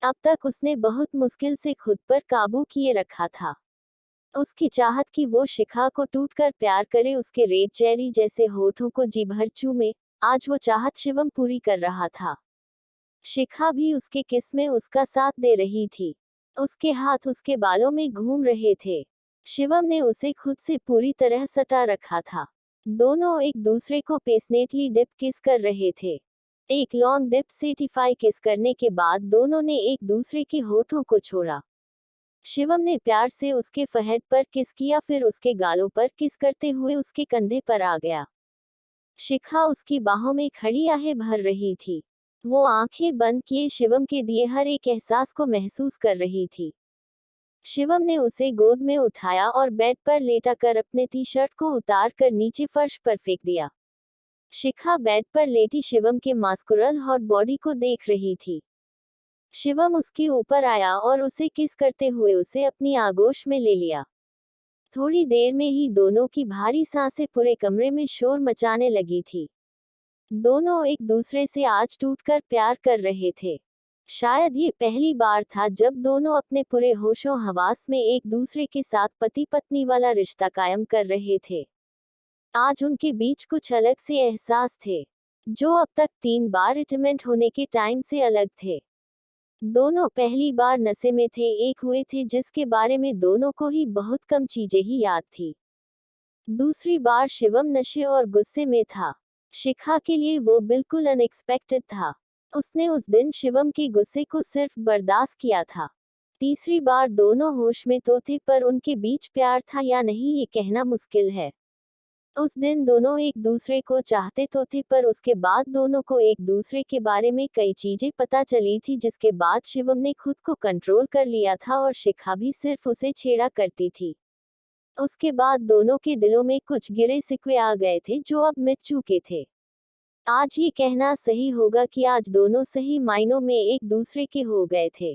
अब तक उसने बहुत मुश्किल से खुद पर काबू किए रखा था। उसकी चाहत कि वो शिखा को टूटकर प्यार करे, उसके रेड चेरी जैसे होठों को जी भर चूमे। आज वो चाहत शिवम पूरी कर रहा था। शिखा भी उसके किस में उसका साथ दे रही थी। उसके हाथ उसके बालों में घूम रहे थे। शिवम ने उसे खुद से पूरी तरह सटा रखा था। दोनों एक दूसरे को पेशनेटली डिप किस कर रहे थे। एक लॉन्ग डिप सेटिफाई किस करने के बाद दोनों ने एक दूसरे के होठों को छोड़ा। शिवम ने प्यार से उसके फहद पर किस किया, फिर उसके गालों पर किस करते हुए उसके कंधे पर आ गया। शिखा उसकी बाहों में खड़ी आहें भर रही थी। वो आंखें बंद किए शिवम के दिए हर एक एहसास को महसूस कर रही थी। शिवम ने उसे गोद में उठाया और बेड पर लेटाकर अपने टी शर्ट को उतार कर नीचे फर्श पर फेंक दिया। शिखा बेड पर लेटी शिवम के मास्कुरल हॉट बॉडी को देख रही थी। शिवम उसके ऊपर आया और उसे किस करते हुए उसे अपनी आगोश में ले लिया। थोड़ी देर में ही दोनों की भारी सांसें पूरे कमरे में शोर मचाने लगी थी। दोनों एक दूसरे से आज टूटकर प्यार कर रहे थे। शायद ये पहली बार था जब दोनों अपने पूरे होशो हवास में एक दूसरे के साथ पति पत्नी वाला रिश्ता कायम कर रहे थे। आज उनके बीच कुछ अलग से एहसास थे, जो अब तक 3 बार इंटीमेट होने के टाइम से अलग थे। दोनों पहली बार नशे में थे, एक हुए थे जिसके बारे में दोनों को ही बहुत कम चीजें ही याद थी। दूसरी बार शिवम नशे और गुस्से में था। शिखा के लिए वो बिल्कुल अनएक्सपेक्टेड था। उसने उस दिन शिवम के गुस्से को सिर्फ बर्दाश्त किया था। तीसरी बार दोनों होश में तो थे, पर उनके बीच प्यार था या नहीं ये कहना मुश्किल है। उस दिन दोनों एक दूसरे को चाहते तो थे, पर उसके बाद दोनों को एक दूसरे के बारे में कई चीजें पता चली थी, जिसके बाद शिवम ने खुद को कंट्रोल कर लिया था और शिखा भी सिर्फ उसे छेड़ा करती थी। उसके बाद दोनों के दिलों में कुछ गिरे सिकवे आ गए थे जो अब मिट चुके थे। आज ये कहना सही होगा कि आज दोनों सही मायनों में एक दूसरे के हो गए थे।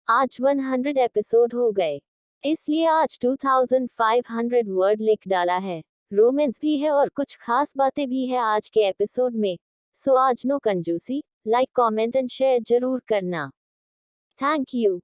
आज 100 एपिसोड हो गए, इसलिए आज 2500 वर्ड लिख डाला है। रोमांस भी है और कुछ खास बातें भी है आज के एपिसोड में। सो आज नो कंजूसी, लाइक कमेंट एंड शेयर जरूर करना। Thank you.